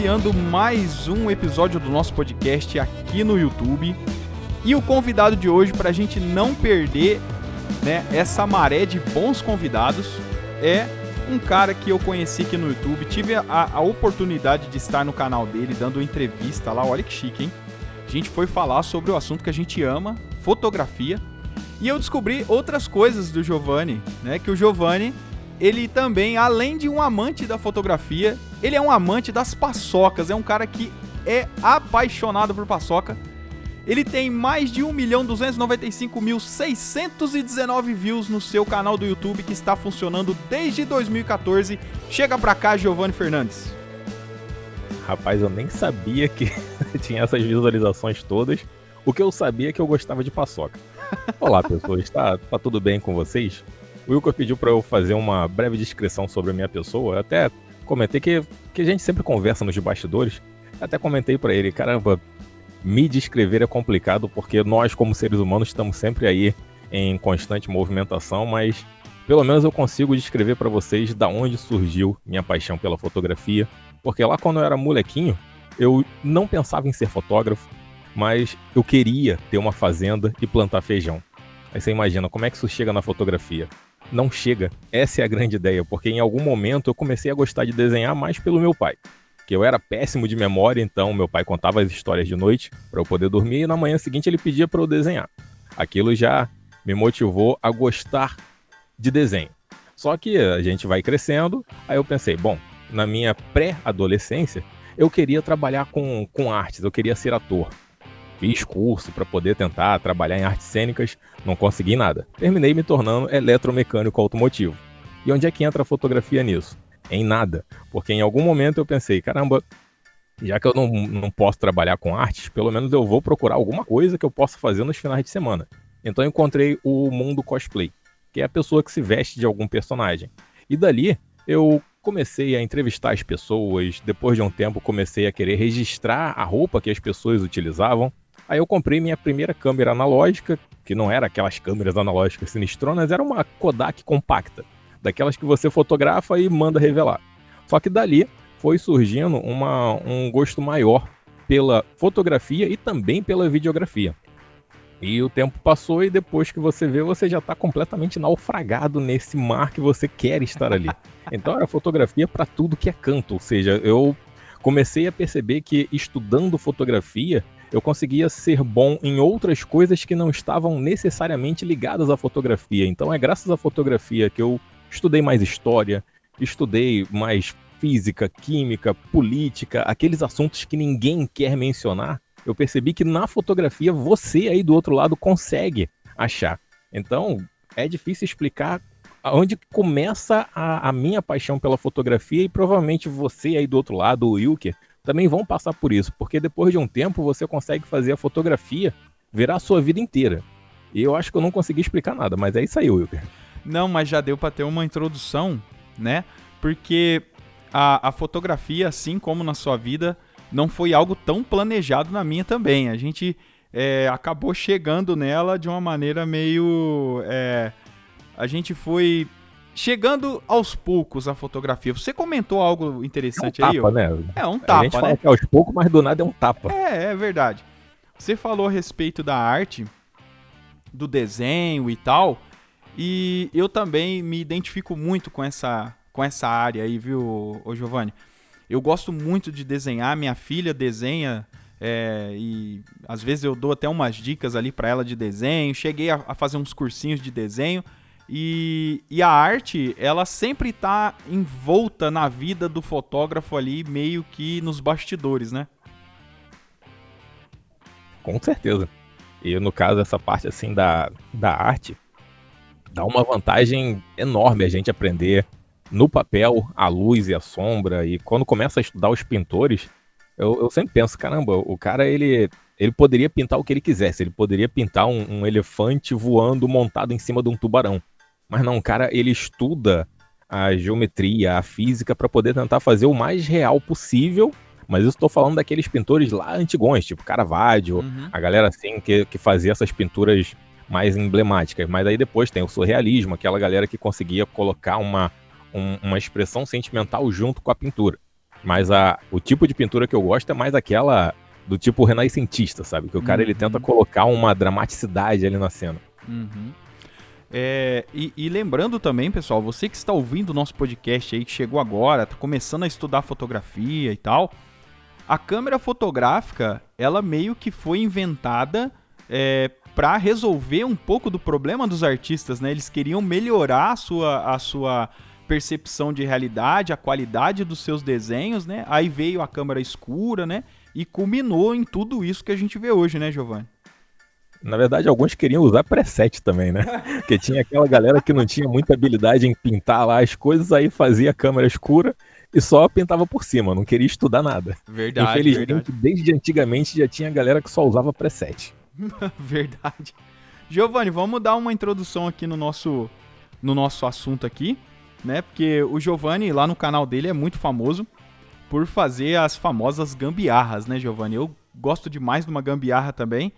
iniciando mais um episódio do nosso podcast aqui no YouTube. E o convidado de hoje, para a gente não perder, né, essa maré de bons convidados, é um cara que eu conheci aqui no YouTube. Tive a oportunidade de estar no canal dele dando entrevista lá. Olha que chique, hein? A gente foi falar sobre o assunto que a gente ama, fotografia. E eu descobri outras coisas do Giovanni, né? Que o Giovanni, ele também, além de um amante da fotografia, ele é um amante das paçocas. É um cara que é apaixonado por paçoca. Ele tem mais de 1.295.619 views no seu canal do YouTube, que está funcionando desde 2014. Chega pra cá, Giovanni Fernandes. Rapaz, eu nem sabia que tinha essas visualizações todas. O que eu sabia é que eu gostava de paçoca. Olá, pessoas, tá tudo bem com vocês? O Wilker pediu para eu fazer uma breve descrição sobre a minha pessoa. Eu até comentei que a gente sempre conversa nos bastidores. Até comentei para ele, caramba, me descrever é complicado porque nós, como seres humanos, estamos sempre aí em constante movimentação, mas pelo menos eu consigo descrever para vocês da onde surgiu minha paixão pela fotografia. Porque lá quando eu era molequinho, eu não pensava em ser fotógrafo, mas eu queria ter uma fazenda e plantar feijão. Aí você imagina, como é que isso chega na fotografia? Não chega, essa é a grande ideia, porque em algum momento eu comecei a gostar de desenhar mais pelo meu pai. Que eu era péssimo de memória, então meu pai contava as histórias de noite para eu poder dormir e na manhã seguinte ele pedia para eu desenhar. Aquilo já me motivou a gostar de desenho. Só que a gente vai crescendo, aí eu pensei, bom, na minha pré-adolescência eu queria trabalhar com artes, eu queria ser ator. Fiz curso para poder tentar trabalhar em artes cênicas, não consegui nada. Terminei me tornando eletromecânico automotivo. E onde é que entra a fotografia nisso? Em nada, porque em algum momento eu pensei, caramba, já que eu não posso trabalhar com artes, pelo menos eu vou procurar alguma coisa que eu possa fazer nos finais de semana. Então eu encontrei o mundo cosplay, que é a pessoa que se veste de algum personagem. E dali eu comecei a entrevistar as pessoas, depois de um tempo comecei a querer registrar a roupa que as pessoas utilizavam. Aí eu comprei minha primeira câmera analógica, que não era aquelas câmeras analógicas sinistronas, era uma Kodak compacta, daquelas que você fotografa e manda revelar. Só que dali foi surgindo um gosto maior pela fotografia e também pela videografia. E o tempo passou e depois que você vê, você já está completamente naufragado nesse mar que você quer estar ali. Então era fotografia para tudo que é canto, ou seja, eu comecei a perceber que estudando fotografia, eu conseguia ser bom em outras coisas que não estavam necessariamente ligadas à fotografia. Então é graças à fotografia que eu estudei mais história, estudei mais física, química, política, aqueles assuntos que ninguém quer mencionar. Eu percebi que na fotografia você aí do outro lado consegue achar. Então é difícil explicar onde começa a minha paixão pela fotografia e provavelmente você aí do outro lado, o Wilker, também vão passar por isso, porque depois de um tempo você consegue fazer a fotografia virar a sua vida inteira. E eu acho que eu não consegui explicar nada, mas é isso aí, Wilker. Não, mas já deu para ter uma introdução, né? Porque a fotografia, assim como na sua vida, não foi algo tão planejado na minha também. A gente acabou chegando nela de uma maneira meio... a gente foi chegando aos poucos a fotografia. Você comentou algo interessante aí? É um tapa, né? É um tapa, a gente né? fala que é aos poucos, mas do nada é um tapa. É verdade. Você falou a respeito da arte, do desenho e tal, e eu também me identifico muito com essa área aí, viu, Giovanni? Eu gosto muito de desenhar, minha filha desenha, e às vezes eu dou até umas dicas ali pra ela de desenho, cheguei a fazer uns cursinhos de desenho, e a arte, ela sempre tá envolta na vida do fotógrafo ali, meio que nos bastidores, né? Com certeza. E no caso, essa parte assim da arte, dá uma vantagem enorme a gente aprender no papel a luz e a sombra. E quando começa a estudar os pintores, eu sempre penso, caramba, o cara ele poderia pintar o que ele quisesse. Ele poderia pintar um elefante voando montado em cima de um tubarão. Mas não, o cara ele estuda a geometria, a física para poder tentar fazer o mais real possível. Mas eu estou falando daqueles pintores lá antigões, tipo Caravaggio, a galera assim que fazia essas pinturas mais emblemáticas. Mas aí depois tem o surrealismo, aquela galera que conseguia colocar uma expressão sentimental junto com a pintura. Mas o tipo de pintura que eu gosto é mais aquela do tipo renascentista, sabe? Que o cara ele tenta colocar uma dramaticidade ali na cena. Uhum. E lembrando também, pessoal, você que está ouvindo o nosso podcast aí, que chegou agora, tá começando a estudar fotografia e tal, a câmera fotográfica, ela meio que foi inventada para resolver um pouco do problema dos artistas, né? Eles queriam melhorar a sua percepção de realidade, a qualidade dos seus desenhos, né? Aí veio a câmera escura, né? E culminou em tudo isso que a gente vê hoje, né, Giovanni? Na verdade, alguns queriam usar preset também, né? Porque tinha aquela galera que não tinha muita habilidade em pintar lá as coisas, aí fazia a câmera escura e só pintava por cima, não queria estudar nada. Verdade, Infelizmente, desde antigamente já tinha galera que só usava preset. Verdade. Giovanni, vamos dar uma introdução aqui no nosso assunto aqui, né? Porque o Giovanni, lá no canal dele, é muito famoso por fazer as famosas gambiarras, né, Giovanni? Eu gosto demais de uma gambiarra também.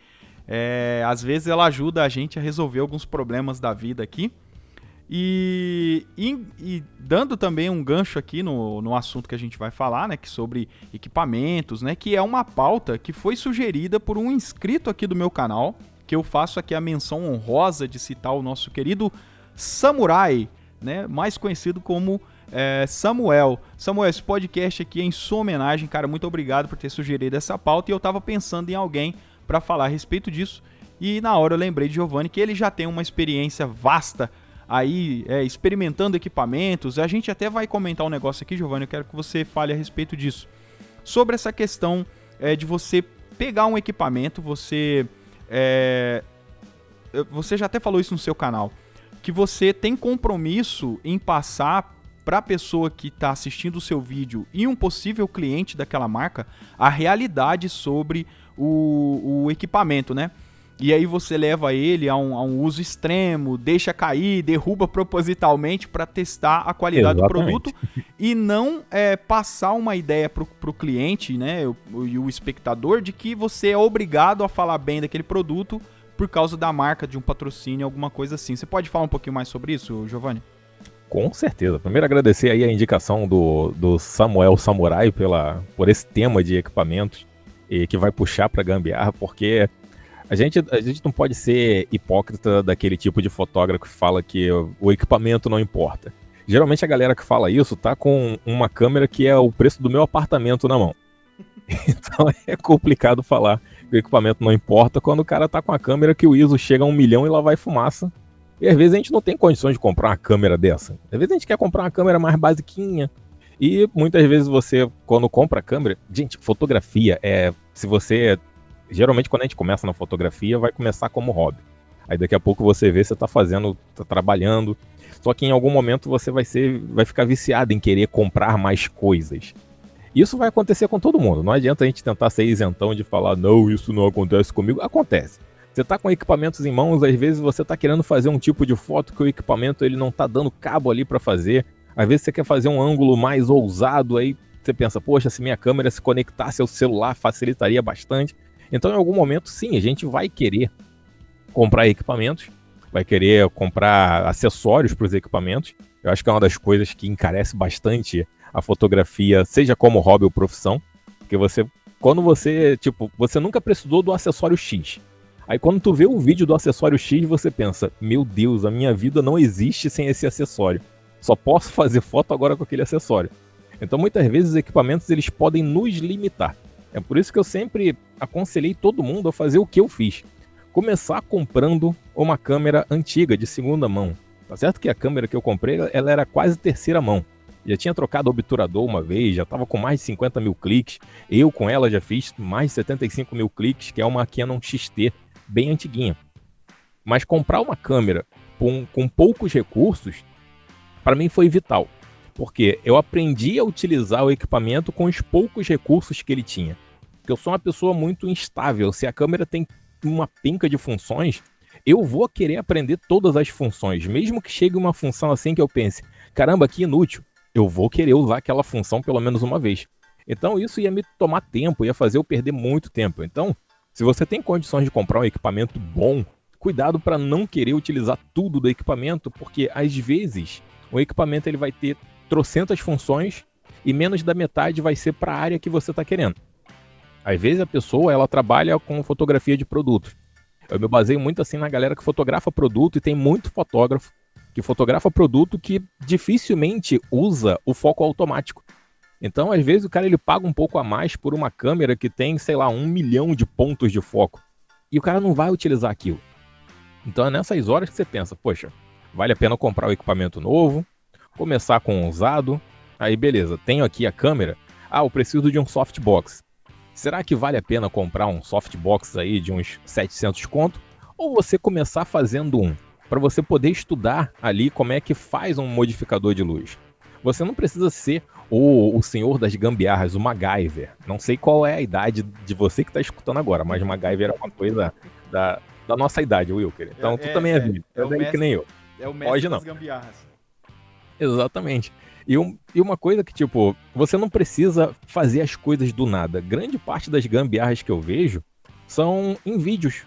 Às vezes ela ajuda a gente a resolver alguns problemas da vida aqui. E dando também um gancho aqui no assunto que a gente vai falar, né, que sobre equipamentos, né, que é uma pauta que foi sugerida por um inscrito aqui do meu canal, que eu faço aqui a menção honrosa de citar o nosso querido Samurai, né, mais conhecido como Samuel. Samuel, esse podcast aqui é em sua homenagem, cara, muito obrigado por ter sugerido essa pauta, e eu tava pensando em alguém para falar a respeito disso, e na hora eu lembrei de Giovanni, que ele já tem uma experiência vasta aí, experimentando equipamentos. A gente até vai comentar um negócio aqui, Giovanni, eu quero que você fale a respeito disso, sobre essa questão de você pegar um equipamento, você já até falou isso no seu canal, que você tem compromisso em passar para a pessoa que está assistindo o seu vídeo e um possível cliente daquela marca a realidade sobre o equipamento, né? E aí você leva ele a um uso extremo, deixa cair, derruba propositalmente para testar a qualidade do produto e não passar uma ideia para o cliente, né, e o espectador, de que você é obrigado a falar bem daquele produto por causa da marca, de um patrocínio, alguma coisa assim. Você pode falar um pouquinho mais sobre isso, Giovanni? Com certeza. Primeiro agradecer aí a indicação do Samuel Samurai por esse tema de equipamentos e que vai puxar para gambiarra, porque a gente não pode ser hipócrita daquele tipo de fotógrafo que fala que o equipamento não importa. Geralmente a galera que fala isso tá com uma câmera que é o preço do meu apartamento na mão. Então é complicado falar que o equipamento não importa quando o cara tá com a câmera que o ISO chega a 1 milhão e lá vai fumaça. E às vezes a gente não tem condições de comprar uma câmera dessa. Às vezes a gente quer comprar uma câmera mais basiquinha. E muitas vezes você, quando compra a câmera... Gente, fotografia geralmente quando a gente começa na fotografia, vai começar como hobby. Aí daqui a pouco você vê, você tá trabalhando. Só que em algum momento você vai ficar viciado em querer comprar mais coisas. Isso vai acontecer com todo mundo. Não adianta a gente tentar ser isentão de falar, não, isso não acontece comigo. Acontece. Você tá com equipamentos em mãos, às vezes você tá querendo fazer um tipo de foto que o equipamento ele não tá dando cabo ali para fazer. Às vezes você quer fazer um ângulo mais ousado, aí você pensa, poxa, se minha câmera se conectasse ao celular facilitaria bastante. Então, em algum momento, sim, a gente vai querer comprar equipamentos, vai querer comprar acessórios para os equipamentos. Eu acho que é uma das coisas que encarece bastante a fotografia, seja como hobby ou profissão, porque quando você nunca precisou do acessório X. Aí quando tu vê o vídeo do acessório X, você pensa, meu Deus, a minha vida não existe sem esse acessório. Só posso fazer foto agora com aquele acessório. Então, muitas vezes, os equipamentos eles podem nos limitar. É por isso que eu sempre aconselhei todo mundo a fazer o que eu fiz. Começar comprando uma câmera antiga, de segunda mão. Tá certo que a câmera que eu comprei, ela era quase terceira mão. Já tinha trocado o obturador uma vez, já estava com mais de 50 mil cliques. Eu com ela já fiz mais de 75 mil cliques, que é uma Canon XT, bem antiguinha. Mas comprar uma câmera com poucos recursos, para mim foi vital. Porque eu aprendi a utilizar o equipamento com os poucos recursos que ele tinha. Porque eu sou uma pessoa muito instável. Se a câmera tem uma penca de funções, eu vou querer aprender todas as funções. Mesmo que chegue uma função assim que eu pense, caramba, que inútil, eu vou querer usar aquela função pelo menos uma vez. Então isso ia me tomar tempo, ia fazer eu perder muito tempo. Então, se você tem condições de comprar um equipamento bom, cuidado para não querer utilizar tudo do equipamento, porque às vezes o equipamento ele vai ter trocentas funções e menos da metade vai ser para a área que você está querendo. Às vezes a pessoa ela trabalha com fotografia de produtos. Eu me baseio muito assim na galera que fotografa produto, e tem muito fotógrafo que fotografa produto que dificilmente usa o foco automático. Então, às vezes, o cara ele paga um pouco a mais por uma câmera que tem, sei lá, 1 milhão de pontos de foco. E o cara não vai utilizar aquilo. Então, é nessas horas que você pensa, poxa, vale a pena comprar o equipamento novo, começar com um usado. Aí, beleza, tenho aqui a câmera. Ah, eu preciso de um softbox. Será que vale a pena comprar um softbox aí de uns 700 conto? Ou você começar fazendo um, para você poder estudar ali como é que faz um modificador de luz? Você não precisa ser o senhor das gambiarras, o MacGyver. Não sei qual é a idade de você que está escutando agora, mas MacGyver é uma coisa da nossa idade, Wilker. Então tu também é velho, que nem eu. É o mestre das gambiarras. Exatamente. E uma coisa que, tipo, você não precisa fazer as coisas do nada. Grande parte das gambiarras que eu vejo são em vídeos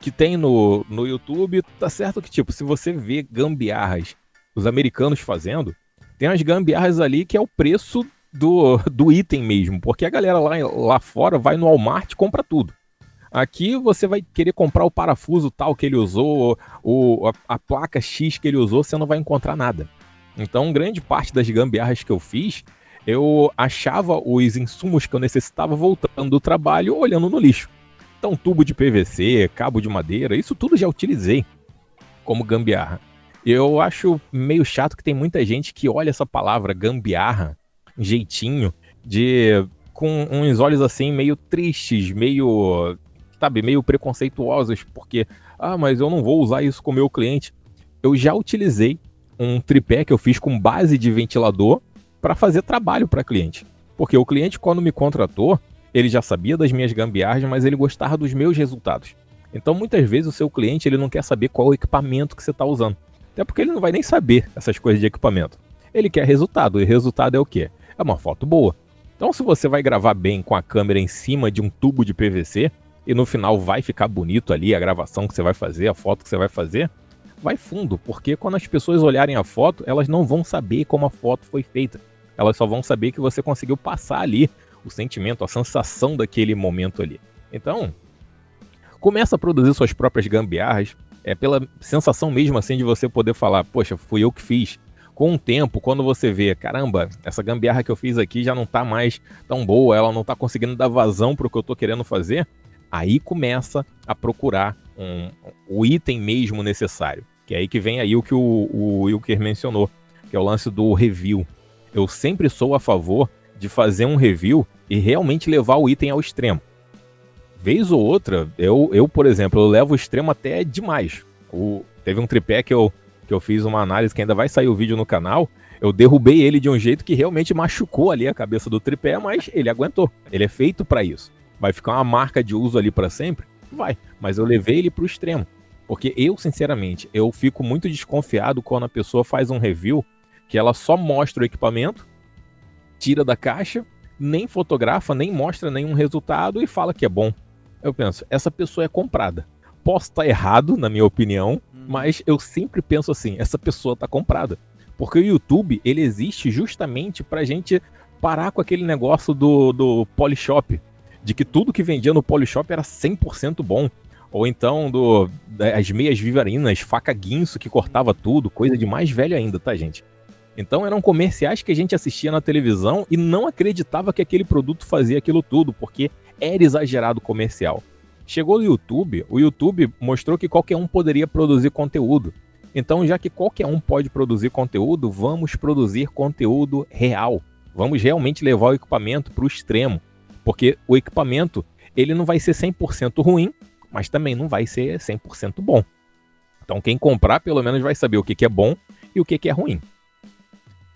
que tem no YouTube. Tá certo que, tipo, se você vê gambiarras os americanos fazendo, tem as gambiarras ali que é o preço do item mesmo, porque a galera lá fora vai no Walmart e compra tudo. Aqui você vai querer comprar o parafuso tal que ele usou, a placa X que ele usou, você não vai encontrar nada. Então, grande parte das gambiarras que eu fiz, eu achava os insumos que eu necessitava voltando do trabalho, olhando no lixo. Então, tubo de PVC, cabo de madeira, isso tudo já utilizei como gambiarra. Eu acho meio chato que tem muita gente que olha essa palavra gambiarra, jeitinho, com uns olhos assim meio tristes, meio preconceituosos, porque, mas eu não vou usar isso com o meu cliente. Eu já utilizei um tripé que eu fiz com base de ventilador para fazer trabalho para cliente. Porque o cliente, quando me contratou, ele já sabia das minhas gambiarras, mas ele gostava dos meus resultados. Então, muitas vezes, o seu cliente ele não quer saber qual é o equipamento que você está usando. Até porque ele não vai nem saber essas coisas de equipamento. Ele quer resultado, e resultado é o quê? É uma foto boa. Então, se você vai gravar bem com a câmera em cima de um tubo de PVC, e no final vai ficar bonito ali a gravação que você vai fazer, a foto que você vai fazer, vai fundo, porque quando as pessoas olharem a foto, elas não vão saber como a foto foi feita. Elas só vão saber que você conseguiu passar ali o sentimento, a sensação daquele momento ali. Então, começa a produzir suas próprias gambiarras, pela sensação mesmo assim de você poder falar, poxa, fui eu que fiz. Com o tempo, quando você vê, caramba, essa gambiarra que eu fiz aqui já não tá mais tão boa, ela não tá conseguindo dar vazão pro que eu tô querendo fazer, aí começa a procurar o item mesmo necessário. Que é aí que vem aí o que o Wilker mencionou, que é o lance do review. Eu sempre sou a favor de fazer um review e realmente levar o item ao extremo. Vez ou outra, eu por exemplo, eu levo o extremo até demais. Teve um tripé que eu fiz uma análise que ainda vai sair o vídeo no canal. Eu derrubei ele de um jeito que realmente machucou ali a cabeça do tripé, mas ele aguentou. Ele é feito para isso. Vai ficar uma marca de uso ali para sempre? Vai. Mas eu levei ele pro extremo. Porque eu, sinceramente, eu fico muito desconfiado quando a pessoa faz um review que ela só mostra o equipamento, tira da caixa, nem fotografa, nem mostra nenhum resultado e fala que é bom. Eu penso, essa pessoa é comprada. Posso estar errado, na minha opinião, mas eu sempre penso assim, essa pessoa está comprada. Porque o YouTube, ele existe justamente pra gente parar com aquele negócio do Polishop, de que tudo que vendia no Polishop era 100% bom. Ou então as meias vivarinas, faca guinso que cortava tudo, coisa de mais velho ainda, tá, gente? Então eram comerciais que a gente assistia na televisão e não acreditava que aquele produto fazia aquilo tudo, porque era exagerado comercial. Chegou no YouTube, o YouTube mostrou que qualquer um poderia produzir conteúdo. Então, já que qualquer um pode produzir conteúdo, vamos produzir conteúdo real. Vamos realmente levar o equipamento para o extremo. Porque o equipamento, ele não vai ser 100% ruim, mas também não vai ser 100% bom. Então, quem comprar, pelo menos vai saber o que é bom e o que é ruim.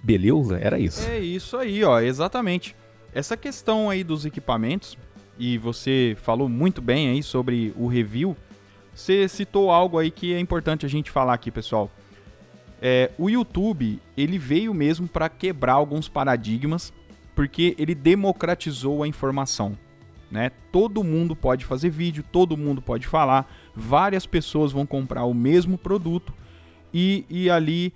Beleza? Era isso. É isso aí, ó, exatamente. Essa questão aí dos equipamentos, e você falou muito bem aí sobre o review, você citou algo aí que é importante a gente falar aqui, pessoal. O YouTube, ele veio mesmo para quebrar alguns paradigmas, porque ele democratizou a informação, né? Todo mundo pode fazer vídeo, todo mundo pode falar, várias pessoas vão comprar o mesmo produto e ali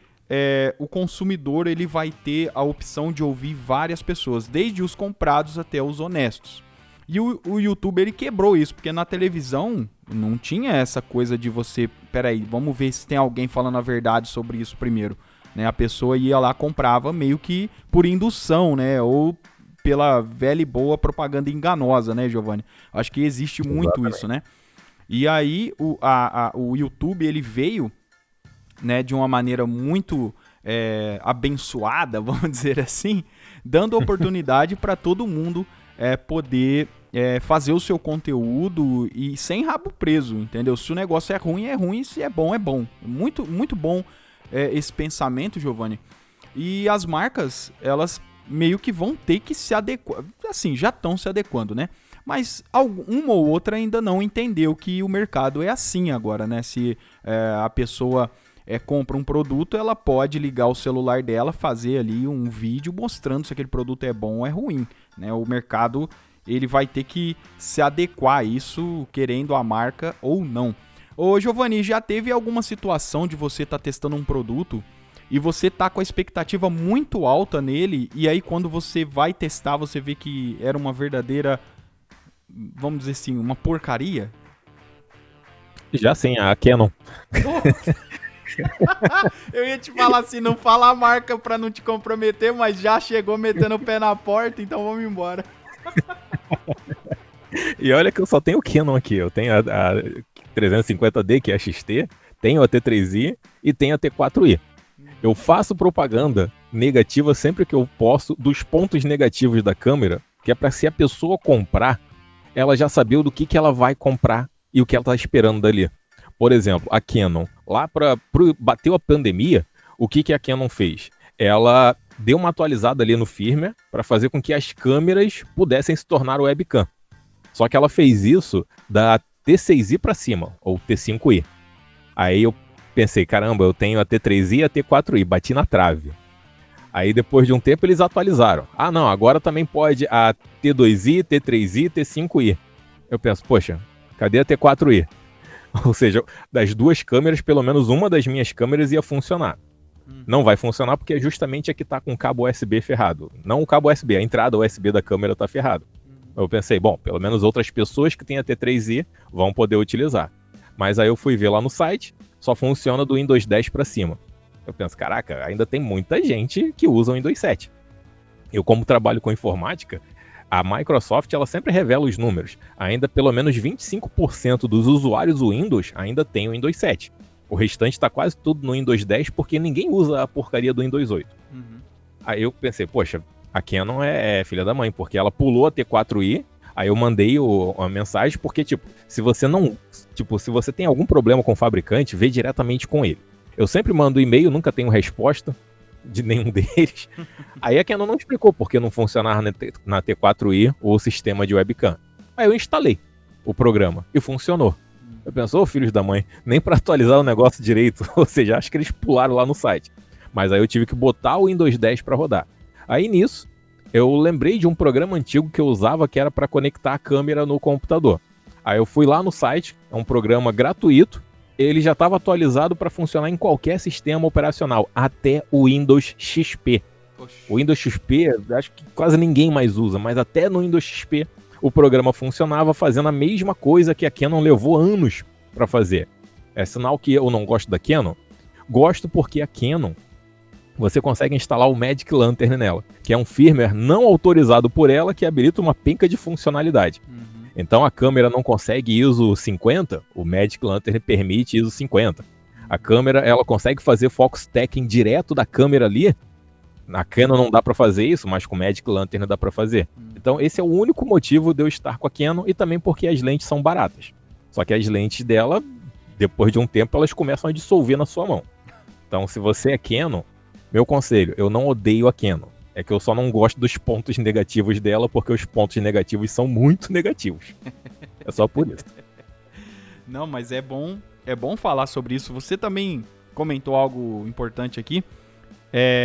o consumidor ele vai ter a opção de ouvir várias pessoas, desde os comprados até os honestos. E o YouTube ele quebrou isso, porque na televisão não tinha essa coisa de você... Peraí, vamos ver se tem alguém falando a verdade sobre isso primeiro. Né? A pessoa ia lá, comprava meio que por indução, né? Ou pela velha e boa propaganda enganosa, né, Giovanni? Acho que existe muito isso, né? E aí o YouTube ele veio, né, de uma maneira muito abençoada, vamos dizer assim, dando oportunidade para todo mundo poder fazer o seu conteúdo e sem rabo preso, entendeu? Se o negócio é ruim, se é bom, é bom. Muito, muito bom esse pensamento, Giovanni. E as marcas, elas meio que vão ter que se adequar, assim, já estão se adequando, né? Mas uma ou outra ainda não entendeu que o mercado é assim agora, né? Se a pessoa compra um produto, ela pode ligar o celular dela, fazer ali um vídeo mostrando se aquele produto é bom ou é ruim, né? O mercado ele vai ter que se adequar a isso, querendo a marca ou não. Ô Giovanni, já teve alguma situação de você estar testando um produto e você tá com a expectativa muito alta nele, e aí quando você vai testar, você vê que era uma verdadeira, vamos dizer assim, uma porcaria? Já sim, a Canon. Eu ia te falar assim, não fala a marca pra não te comprometer, mas já chegou metendo o pé na porta, então vamos embora. E olha que eu só tenho o Canon aqui, eu tenho a 350D, que é a XT, tenho a T3i e tenho a T4i. Eu faço propaganda negativa sempre que eu posso dos pontos negativos da câmera, que é para se a pessoa comprar, ela já saber do que ela vai comprar e o que ela está esperando dali. Por exemplo, a Canon, lá bateu a pandemia, o que a Canon fez? Ela deu uma atualizada ali no firmware para fazer com que as câmeras pudessem se tornar webcam. Só que ela fez isso da T6i para cima, ou T5i. Aí eu pensei, caramba, eu tenho a T3i e a T4i, bati na trave. Aí depois de um tempo eles atualizaram. Ah não, agora também pode a T2i, T3i, T5i. Eu penso, poxa, cadê a T4i? Ou seja, das duas câmeras, pelo menos uma das minhas câmeras ia funcionar. Não vai funcionar porque é justamente a que está com o cabo USB ferrado. Não o cabo USB, a entrada USB da câmera está ferrada. Eu pensei, bom, pelo menos outras pessoas que têm a T3i vão poder utilizar. Mas aí eu fui ver lá no site, só funciona do Windows 10 para cima. Eu penso, caraca, ainda tem muita gente que usa o Windows 7. Eu, como trabalho com informática, a Microsoft ela sempre revela os números. Ainda pelo menos 25% dos usuários do Windows ainda tem o Windows 7. O restante está quase tudo no Windows 10 porque ninguém usa a porcaria do Windows 8. Aí eu pensei, poxa, a Canon é filha da mãe, porque ela pulou a T4i. Aí eu mandei uma mensagem, porque, se você tem algum problema com o fabricante, vê diretamente com ele. Eu sempre mando e-mail, nunca tenho resposta de nenhum deles. Aí a Canon não explicou por que não funcionava na T4i o sistema de webcam. Aí eu instalei o programa e funcionou. Eu pensei, filhos da mãe, nem para atualizar o negócio direito. Ou seja, acho que eles pularam lá no site. Mas aí eu tive que botar o Windows 10 para rodar. Aí nisso, eu lembrei de um programa antigo que eu usava que era para conectar a câmera no computador. Aí eu fui lá no site, é um programa gratuito, ele já estava atualizado para funcionar em qualquer sistema operacional, até o Windows XP. Poxa. O Windows XP, acho que quase ninguém mais usa, mas até no Windows XP o programa funcionava fazendo a mesma coisa que a Canon levou anos para fazer. É sinal que eu não gosto da Canon? Gosto porque a Canon, você consegue instalar o Magic Lantern nela, que é um firmware não autorizado por ela que habilita uma penca de funcionalidade. Então a câmera não consegue ISO 50, o Magic Lantern permite ISO 50. A câmera ela consegue fazer focus stacking direto da câmera ali. Na Canon não dá para fazer isso, mas com o Magic Lantern dá para fazer. Então esse é o único motivo de eu estar com a Canon e também porque as lentes são baratas. Só que as lentes dela, depois de um tempo, elas começam a dissolver na sua mão. Então se você é Canon, meu conselho, eu não odeio a Canon. É que eu só não gosto dos pontos negativos dela, porque os pontos negativos são muito negativos. É só por isso. Não, mas é bom falar sobre isso. Você também comentou algo importante aqui,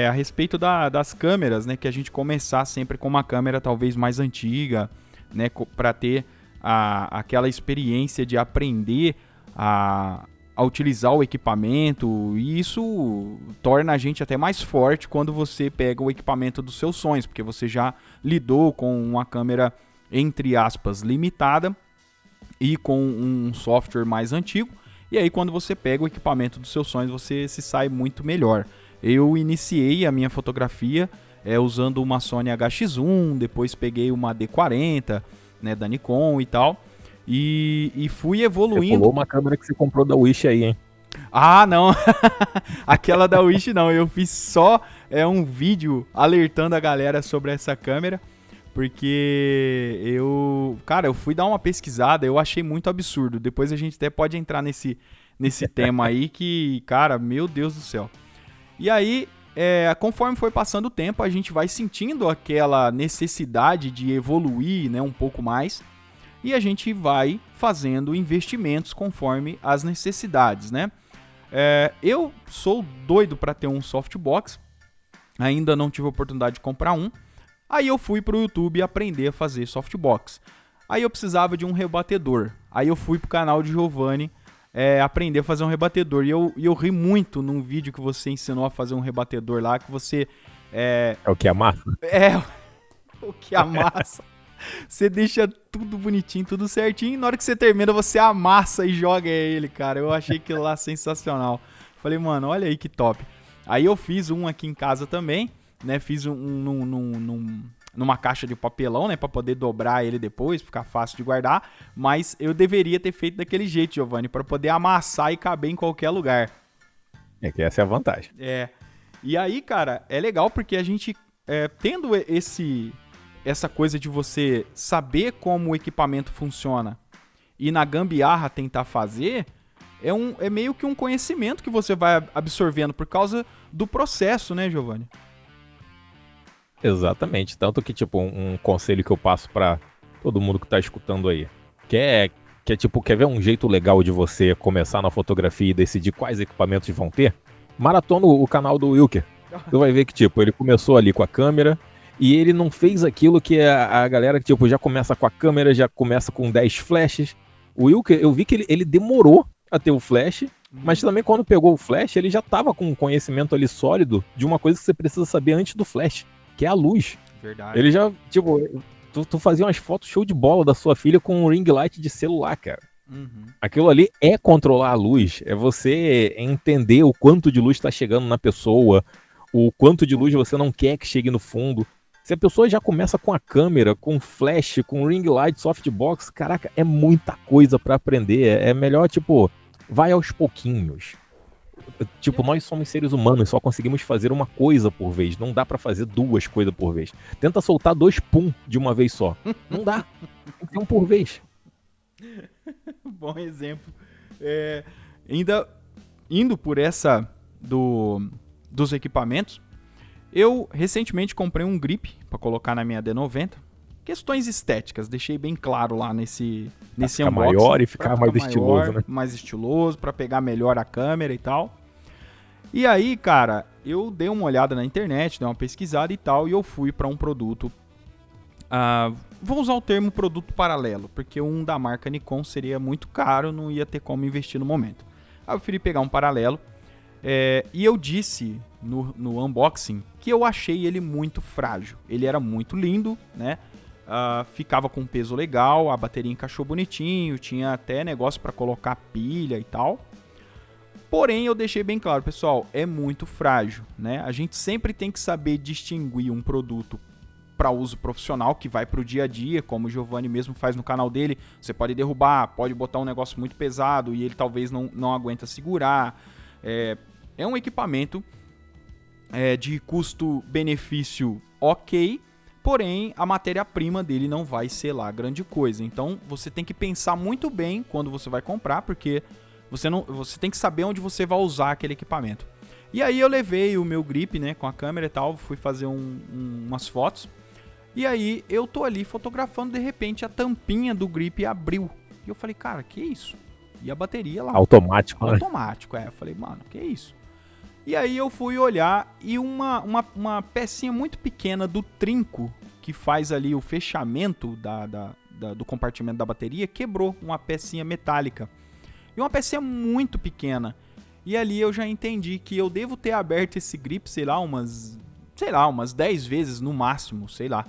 a respeito das câmeras, né? Que a gente começar sempre com uma câmera talvez mais antiga, né? Para ter aquela experiência de aprender a a utilizar o equipamento, e isso torna a gente até mais forte quando você pega o equipamento dos seus sonhos, porque você já lidou com uma câmera, entre aspas, limitada e com um software mais antigo, e aí quando você pega o equipamento dos seus sonhos, você se sai muito melhor. Eu iniciei a minha fotografia usando uma Sony HX1, depois peguei uma D40, né, da Nikon e tal, e fui evoluindo. Você pulou uma câmera que você comprou da Wish aí, hein? Ah, não, aquela da Wish não, eu fiz só um vídeo alertando a galera sobre essa câmera, porque eu fui dar uma pesquisada, eu achei muito absurdo. Depois a gente até pode entrar nesse tema aí que, cara, meu Deus do céu. E aí, conforme foi passando o tempo, a gente vai sentindo aquela necessidade de evoluir, né, um pouco mais, e a gente vai fazendo investimentos conforme as necessidades, né? Eu sou doido para ter um softbox, ainda não tive a oportunidade de comprar um. Aí eu fui pro YouTube aprender a fazer softbox. Aí eu precisava de um rebatedor. Aí eu fui pro canal de Giovanni aprender a fazer um rebatedor. E eu ri muito num vídeo que você ensinou a fazer um rebatedor lá, que você... É o que amassa? O que amassa. Você deixa tudo bonitinho, tudo certinho, e na hora que você termina, você amassa e joga ele, cara. Eu achei aquilo lá sensacional. Falei, mano, olha aí que top. Aí eu fiz um aqui em casa também, né? Fiz numa caixa de papelão, né? Pra poder dobrar ele depois, ficar fácil de guardar. Mas eu deveria ter feito daquele jeito, Giovanni, pra poder amassar e caber em qualquer lugar. É que essa é a vantagem. E aí, cara, é legal porque a gente, tendo essa coisa de você saber como o equipamento funciona e na gambiarra tentar fazer, é meio que um conhecimento que você vai absorvendo por causa do processo, né, Giovanni? Exatamente. Tanto que, tipo, um conselho que eu passo pra todo mundo que tá escutando aí, quer ver um jeito legal de você começar na fotografia e decidir quais equipamentos vão ter? Maratona o canal do Wilker. Tu vai ver que, tipo, ele começou ali com a câmera, e ele não fez aquilo que a galera, tipo, já começa com a câmera, já começa com 10 flashes. O Wilker, eu vi que ele demorou a ter o flash, mas também quando pegou o flash, ele já tava com um conhecimento ali sólido de uma coisa que você precisa saber antes do flash, que é a luz. Verdade. Ele já, tipo, tu fazia umas fotos show de bola da sua filha com um ring light de celular, cara. Uhum. Aquilo ali é controlar a luz, é você entender o quanto de luz tá chegando na pessoa, o quanto de luz você não quer que chegue no fundo. Se a pessoa já começa com a câmera, com flash, com ring light, softbox, caraca, é muita coisa pra aprender. É melhor, tipo, vai aos pouquinhos. Tipo, nós somos seres humanos, só conseguimos fazer uma coisa por vez. Não dá pra fazer 2 coisas por vez. Tenta soltar 2 pum de uma vez só. Não dá. Tem que ter um por vez. Bom exemplo. Ainda indo por essa dos equipamentos, eu recentemente comprei um grip para colocar na minha D90. Questões estéticas, deixei bem claro lá nesse ficar unboxing. Maior e ficar mais estiloso, né? Mais estiloso, para pegar melhor a câmera e tal. E aí, cara, eu dei uma olhada na internet, dei uma pesquisada e tal, e eu fui para um produto. Vou usar o termo produto paralelo, porque um da marca Nikon seria muito caro, não ia ter como investir no momento. Aí eu preferi pegar um paralelo. E eu disse no unboxing que eu achei ele muito frágil. Ele era muito lindo, né? Ficava com um peso legal, a bateria encaixou bonitinho, tinha até negócio para colocar pilha e tal. Porém, eu deixei bem claro, pessoal, é muito frágil, né? A gente sempre tem que saber distinguir um produto para uso profissional, que vai para o dia a dia, como o Giovanni mesmo faz no canal dele. Você pode derrubar, pode botar um negócio muito pesado e ele talvez não aguenta segurar. É um equipamento de custo-benefício ok, porém a matéria-prima dele não vai ser lá grande coisa. Então você tem que pensar muito bem quando você vai comprar, porque você tem que saber onde você vai usar aquele equipamento. E aí eu levei o meu grip, né, com a câmera e tal, fui fazer umas fotos. E aí eu tô ali fotografando, de repente a tampinha do grip abriu. E eu falei, cara, que isso? E a bateria lá. Automático, né? Automático, Eu falei, mano, que isso? E aí eu fui olhar e uma pecinha muito pequena do trinco que faz ali o fechamento do compartimento da bateria quebrou, uma pecinha metálica. E uma pecinha muito pequena. E ali eu já entendi que eu devo ter aberto esse grip, sei lá, umas 10 vezes no máximo, sei lá.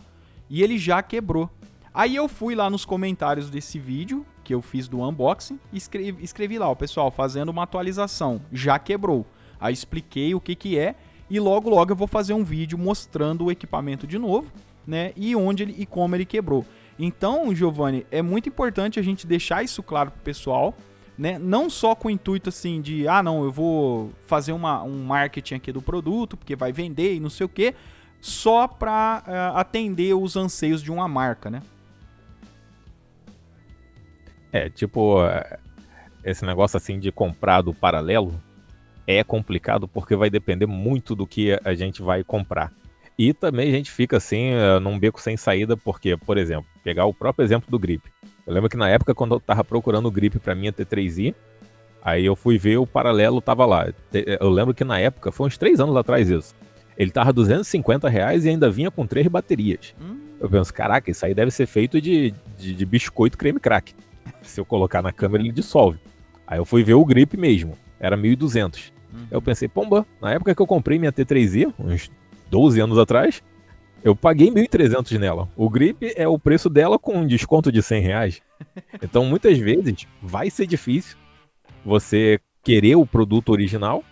E ele já quebrou. Aí eu fui lá nos comentários desse vídeo, que eu fiz do unboxing, e escrevi lá, ó, pessoal, fazendo uma atualização, já quebrou. Aí expliquei o que é, e logo eu vou fazer um vídeo mostrando o equipamento de novo, né, e onde ele e como ele quebrou. Então, Giovanni, é muito importante a gente deixar isso claro pro pessoal, né, não só com o intuito assim de, não, eu vou fazer um marketing aqui do produto, porque vai vender e não sei o que, só para atender os anseios de uma marca, né? Esse negócio assim de comprar do paralelo é complicado porque vai depender muito do que a gente vai comprar. E também a gente fica assim, num beco sem saída, porque, por exemplo, pegar o próprio exemplo do grip. Eu lembro que na época, quando eu tava procurando o grip pra minha T3i, aí eu fui ver o paralelo, tava lá. Eu lembro que na época, foi uns 3 anos atrás isso, ele tava R$250 e ainda vinha com 3 baterias. Eu penso, caraca, isso aí deve ser feito de biscoito creme crack. Se eu colocar na câmera, ele dissolve. Aí eu fui ver o grip mesmo, era 1.200. Eu pensei, pomba, na época que eu comprei minha T3i, uns 12 anos atrás, eu paguei 1.300 nela. O grip é o preço dela com um desconto de R$100. Então, muitas vezes, vai ser difícil você querer o produto original,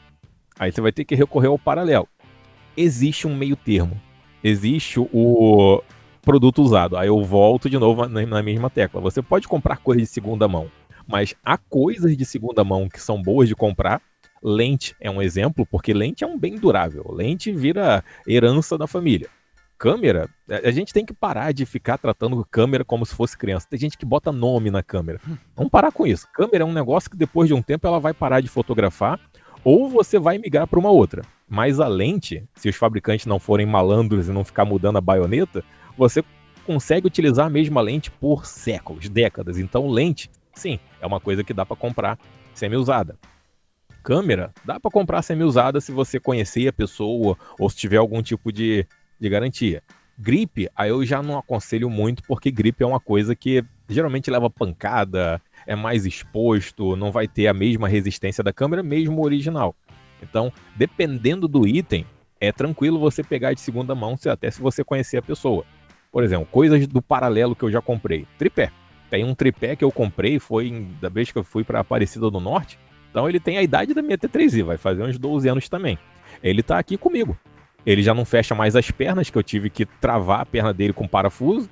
aí você vai ter que recorrer ao paralelo. Existe um meio termo. Existe o produto usado. Aí eu volto de novo na mesma tecla. Você pode comprar coisas de segunda mão, mas há coisas de segunda mão que são boas de comprar. Lente é um exemplo, porque lente é um bem durável. Lente vira herança da família. Câmera, a gente tem que parar de ficar tratando câmera como se fosse criança. Tem gente que bota nome na câmera. Vamos parar com isso. Câmera é um negócio que depois de um tempo ela vai parar de fotografar ou você vai migrar para uma outra. Mas a lente, se os fabricantes não forem malandros e não ficar mudando a baioneta, você consegue utilizar a mesma lente por séculos, décadas. Então lente, sim, é uma coisa que dá para comprar semi-usada. Câmera, dá para comprar semi-usada se você conhecer a pessoa ou se tiver algum tipo de garantia. Grip, aí eu já não aconselho muito, porque grip é uma coisa que geralmente leva pancada, é mais exposto, não vai ter a mesma resistência da câmera, mesmo original. Então, dependendo do item, é tranquilo você pegar de segunda mão, até se você conhecer a pessoa. Por exemplo, coisas do paralelo que eu já comprei. Tripé. Tem um tripé que eu comprei, foi da vez que eu fui para Aparecida do Norte. Então ele tem a idade da minha T3i, vai fazer uns 12 anos também. Ele tá aqui comigo. Ele já não fecha mais as pernas, que eu tive que travar a perna dele com parafuso.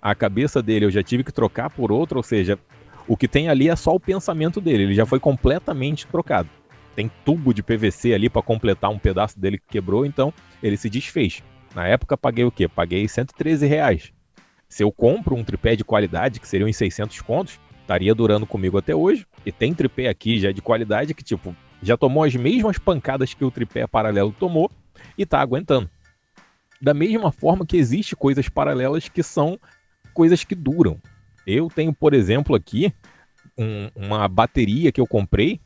A cabeça dele eu já tive que trocar por outra, ou seja, o que tem ali é só o pensamento dele. Ele já foi completamente trocado. Tem tubo de PVC ali para completar um pedaço dele que quebrou, então ele se desfez. Na época paguei o quê? Paguei R$113. Se eu compro um tripé de qualidade, que seriam uns 600 contos, estaria durando comigo até hoje. E tem tripé aqui já de qualidade que, tipo, já tomou as mesmas pancadas que o tripé paralelo tomou e tá aguentando. Da mesma forma que existe coisas paralelas que são coisas que duram. Eu tenho, por exemplo, aqui uma bateria que eu comprei.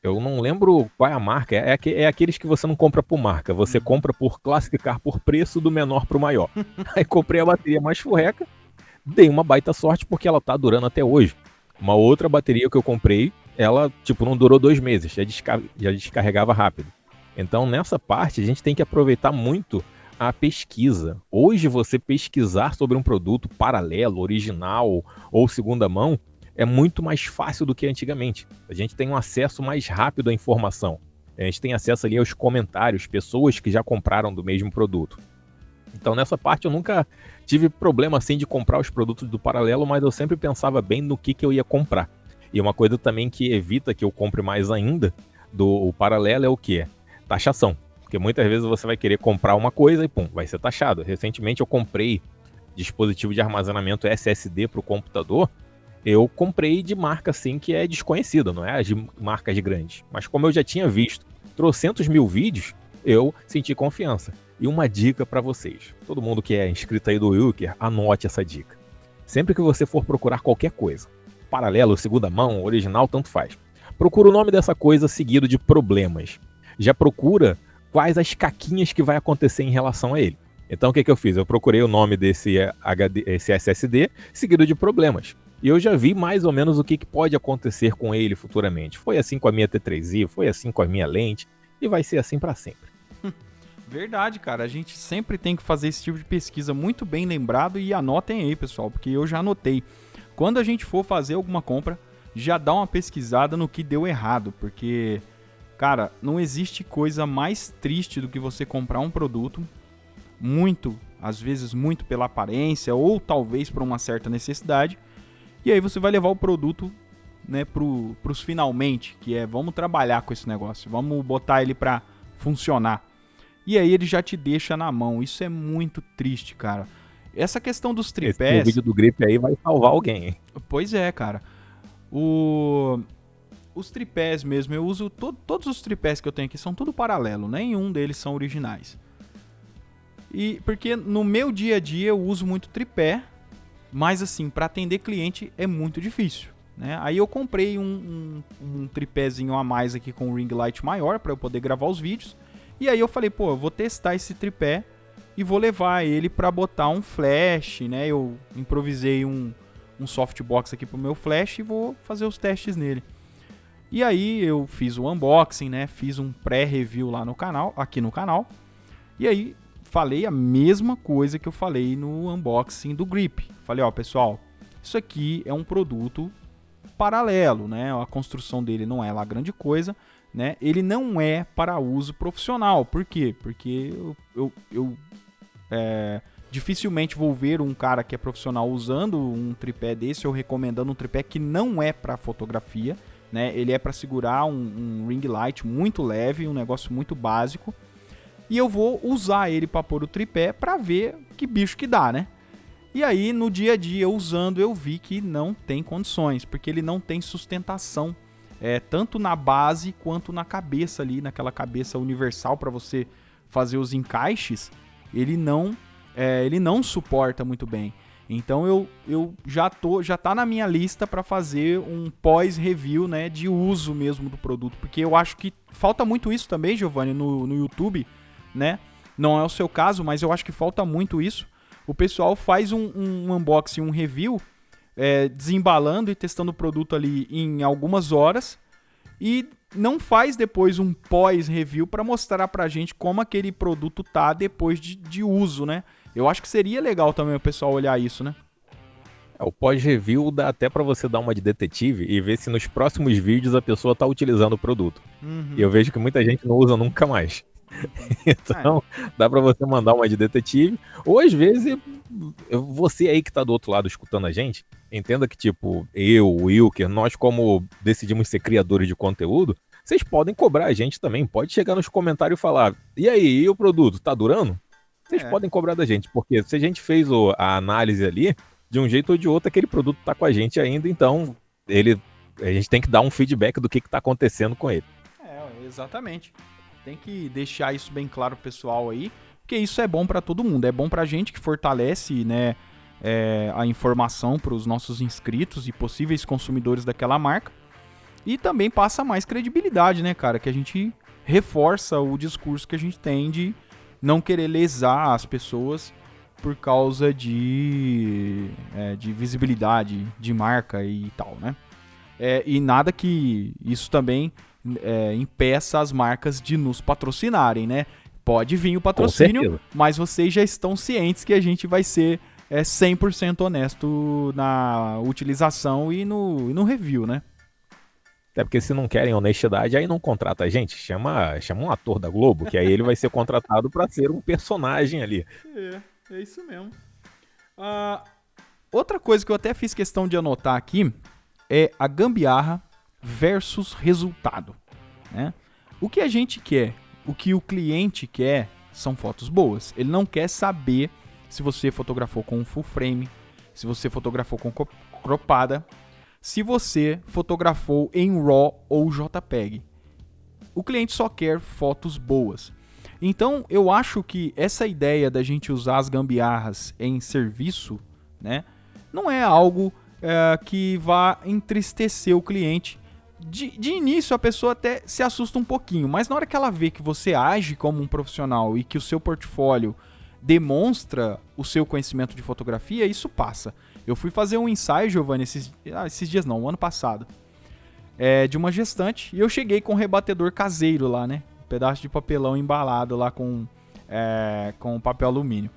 Eu não lembro qual é a marca. É aqueles que você não compra por marca. Você compra por classificar por preço do menor pro maior. Aí comprei a bateria mais furreca. Dei uma baita sorte porque ela tá durando até hoje. Uma outra bateria que eu comprei, ela tipo não durou 2 meses. Já descarregava rápido. Então nessa parte a gente tem que aproveitar muito a pesquisa. Hoje você pesquisar sobre um produto paralelo, original ou segunda mão é muito mais fácil do que antigamente. A gente tem um acesso mais rápido à informação. A gente tem acesso ali aos comentários, pessoas que já compraram do mesmo produto. Então nessa parte eu nunca tive problema assim de comprar os produtos do paralelo, mas eu sempre pensava bem no que eu ia comprar. E uma coisa também que evita que eu compre mais ainda do paralelo é o que? Taxação. Porque muitas vezes você vai querer comprar uma coisa e pum, vai ser taxado. Recentemente eu comprei dispositivo de armazenamento SSD para o computador. Eu comprei de marca assim que é desconhecida, não é de marcas grandes. Mas como eu já tinha visto trocentos mil vídeos, eu senti confiança. E uma dica para vocês. Todo mundo que é inscrito aí do Wilker, anote essa dica. Sempre que você for procurar qualquer coisa, paralelo, segunda mão, original, tanto faz. Procura o nome dessa coisa seguido de problemas. Já procura quais as caquinhas que vai acontecer em relação a ele. Então o que eu fiz? Eu procurei o nome desse SSD seguido de problemas. E eu já vi mais ou menos o que pode acontecer com ele futuramente. Foi assim com a minha T3i, foi assim com a minha lente, e vai ser assim para sempre. Verdade, cara. A gente sempre tem que fazer esse tipo de pesquisa muito bem lembrado e anotem aí, pessoal, porque eu já anotei. Quando a gente for fazer alguma compra, já dá uma pesquisada no que deu errado, porque, cara, não existe coisa mais triste do que você comprar um produto às vezes muito pela aparência ou talvez por uma certa necessidade, e aí você vai levar o produto, né, pros finalmente, que é vamos trabalhar com esse negócio, vamos botar ele pra funcionar. E aí ele já te deixa na mão. Isso é muito triste, cara. Essa questão dos tripés... Esse vídeo do grip aí vai salvar alguém, hein? Pois é, cara. Os tripés mesmo, eu uso... Todos os tripés que eu tenho aqui são tudo paralelo. Nenhum deles são originais. E porque no meu dia a dia eu uso muito tripé. Mas assim, para atender cliente é muito difícil, né? Aí eu comprei um tripézinho a mais aqui com um ring light maior para eu poder gravar os vídeos. E aí eu falei, pô, eu vou testar esse tripé e vou levar ele pra botar um flash, né? Eu improvisei um softbox aqui pro meu flash e vou fazer os testes nele. E aí eu fiz o unboxing, né? Fiz um pré-review lá no canal, aqui no canal. E aí falei a mesma coisa que eu falei no unboxing do Grip. Falei, ó, pessoal, isso aqui é um produto paralelo, né? A construção dele não é lá grande coisa, né? Ele não é para uso profissional. Por quê? Porque eu dificilmente vou ver um cara que é profissional usando um tripé desse ou recomendando um tripé que não é para fotografia, né? Ele é para segurar um ring light muito leve, um negócio muito básico. E eu vou usar ele para pôr o tripé para ver que bicho que dá, né? E aí no dia a dia usando eu vi que não tem condições, porque ele não tem sustentação. Tanto na base quanto na cabeça ali, naquela cabeça universal para você fazer os encaixes, ele não suporta muito bem. Então eu já tá na minha lista para fazer um pós-review, né, de uso mesmo do produto, porque eu acho que falta muito isso também, Giovanni, no YouTube, né? Não é o seu caso, mas eu acho que falta muito isso. O pessoal faz um unboxing, um review, desembalando e testando o produto ali em algumas horas e não faz depois um pós-review para mostrar pra gente como aquele produto tá depois de uso, né? Eu acho que seria legal também o pessoal olhar isso, né? O pós-review dá até pra você dar uma de detetive e ver se nos próximos vídeos a pessoa tá utilizando o produto. Uhum. E eu vejo que muita gente não usa nunca mais. Então, dá pra você mandar uma de detetive. Ou às vezes, você aí que tá do outro lado escutando a gente, entenda que tipo, eu, o Wilker, nós como decidimos ser criadores de conteúdo, vocês podem cobrar a gente também. Pode chegar nos comentários e falar, e aí, e o produto, tá durando? Vocês podem cobrar da gente, porque se a gente fez a análise ali, de um jeito ou de outro, aquele produto tá com a gente ainda, então a gente tem que dar um feedback do que tá acontecendo com ele. Exatamente. Tem que deixar isso bem claro pro pessoal aí, porque isso é bom pra todo mundo. É bom pra gente, que fortalece, né, a informação pros nossos inscritos e possíveis consumidores daquela marca. E também passa mais credibilidade, né, cara? Que a gente reforça o discurso que a gente tem de não querer lesar as pessoas por causa de visibilidade de marca e tal, né? E nada que isso também impeça as marcas de nos patrocinarem, né? Pode vir o patrocínio, mas vocês já estão cientes que a gente vai ser 100% honesto na utilização e no review, né? Até porque se não querem honestidade, aí não contrata a gente, chama um ator da Globo, que aí ele vai ser contratado para ser um personagem ali. É isso mesmo. Outra coisa que eu até fiz questão de anotar aqui é a gambiarra versus resultado, né? O que a gente quer, o que o cliente quer são fotos boas. Ele não quer saber se você fotografou com full frame, se você fotografou com cropada, se você fotografou em RAW ou JPEG. O cliente só quer fotos boas. Então, eu acho que essa ideia da gente usar as gambiarras em serviço, né, não é algo que vá entristecer o cliente. De início, a pessoa até se assusta um pouquinho, mas na hora que ela vê que você age como um profissional e que o seu portfólio demonstra o seu conhecimento de fotografia, isso passa. Eu fui fazer um ensaio, Giovanni, esses dias não, ano passado, de uma gestante, e eu cheguei com um rebatedor caseiro lá, né? Um pedaço de papelão embalado lá com papel alumínio.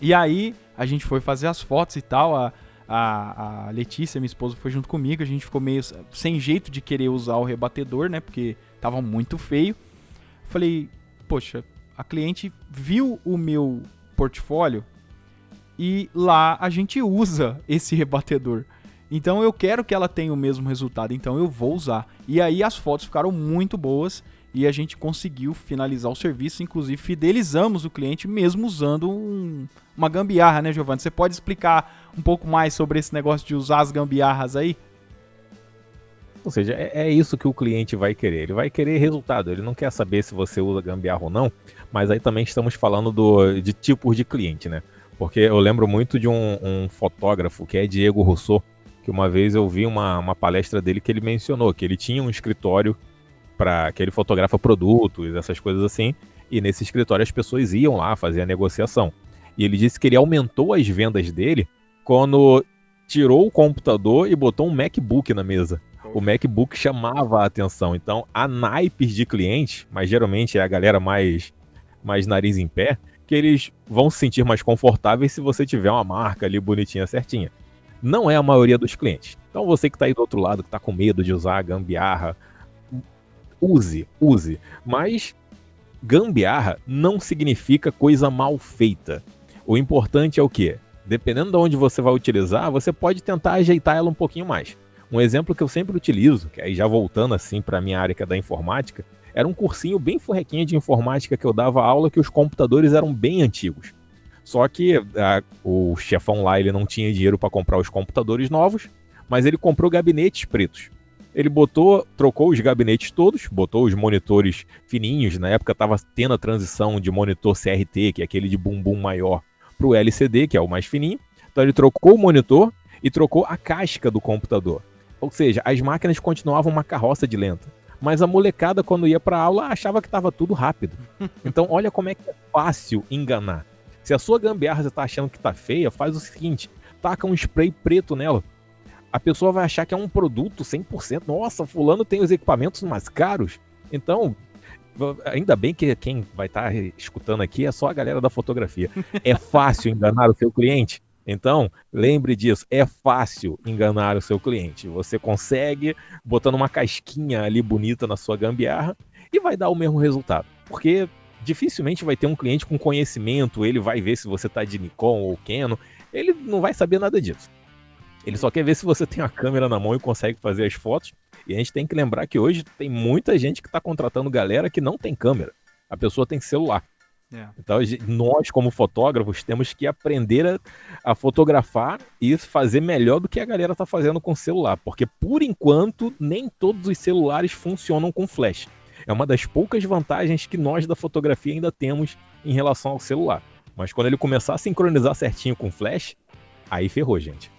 E aí, a gente foi fazer as fotos e tal, a Letícia, minha esposa, foi junto comigo, a gente ficou meio sem jeito de querer usar o rebatedor, né? Porque tava muito feio. Falei, poxa, a cliente viu o meu portfólio e lá a gente usa esse rebatedor. Então eu quero que ela tenha o mesmo resultado, então eu vou usar. E aí as fotos ficaram muito boas e a gente conseguiu finalizar o serviço, inclusive fidelizamos o cliente mesmo usando uma gambiarra, né, Giovanni? Você pode explicar um pouco mais sobre esse negócio de usar as gambiarras aí? Ou seja, é isso que o cliente vai querer. Ele vai querer resultado. Ele não quer saber se você usa gambiarra ou não, mas aí também estamos falando de tipos de cliente, né? Porque eu lembro muito de um fotógrafo que é Diego Rousseau, que uma vez eu vi uma palestra dele que ele mencionou que ele tinha um escritório que ele fotografa produtos, essas coisas assim, e nesse escritório as pessoas iam lá fazer a negociação. E ele disse que ele aumentou as vendas dele quando tirou o computador e botou um MacBook na mesa. O MacBook chamava a atenção. Então, há naipes de clientes, mas geralmente é a galera mais nariz em pé, que eles vão se sentir mais confortáveis se você tiver uma marca ali bonitinha, certinha. Não é a maioria dos clientes. Então, você que está aí do outro lado, que está com medo de usar a gambiarra, use. Mas gambiarra não significa coisa mal feita. O importante é o quê? Dependendo de onde você vai utilizar, você pode tentar ajeitar ela um pouquinho mais. Um exemplo que eu sempre utilizo, que aí já voltando assim para a minha área que é da informática, era um cursinho bem forrequinho de informática que eu dava aula que os computadores eram bem antigos. Só que o chefão lá ele não tinha dinheiro para comprar os computadores novos, mas ele comprou gabinetes pretos. Ele trocou os gabinetes todos, botou os monitores fininhos, na época estava tendo a transição de monitor CRT, que é aquele de bumbum maior, para o LCD, que é o mais fininho. Então ele trocou o monitor e trocou a casca do computador. Ou seja, as máquinas continuavam uma carroça de lenta. Mas a molecada, quando ia para aula, achava que estava tudo rápido. Então olha como é que é fácil enganar. Se a sua gambiarra você está achando que está feia, faz o seguinte, taca um spray preto nela. A pessoa vai achar que é um produto 100%. Nossa, fulano tem os equipamentos mais caros. Então, ainda bem que quem vai estar escutando aqui é só a galera da fotografia. É fácil enganar o seu cliente? Então, lembre disso, é fácil enganar o seu cliente. Você consegue botando uma casquinha ali bonita na sua gambiarra e vai dar o mesmo resultado. Porque dificilmente vai ter um cliente com conhecimento, ele vai ver se você está de Nikon ou Canon, ele não vai saber nada disso. Ele só quer ver se você tem a câmera na mão e consegue fazer as fotos. E a gente tem que lembrar que hoje tem muita gente que está contratando galera que não tem câmera. A pessoa tem celular. Então nós, como fotógrafos, temos que aprender a fotografar e fazer melhor do que a galera está fazendo com o celular. Porque, por enquanto, nem todos os celulares funcionam com flash. É uma das poucas vantagens que nós da fotografia ainda temos em relação ao celular. Mas quando ele começar a sincronizar certinho com flash, aí ferrou, gente.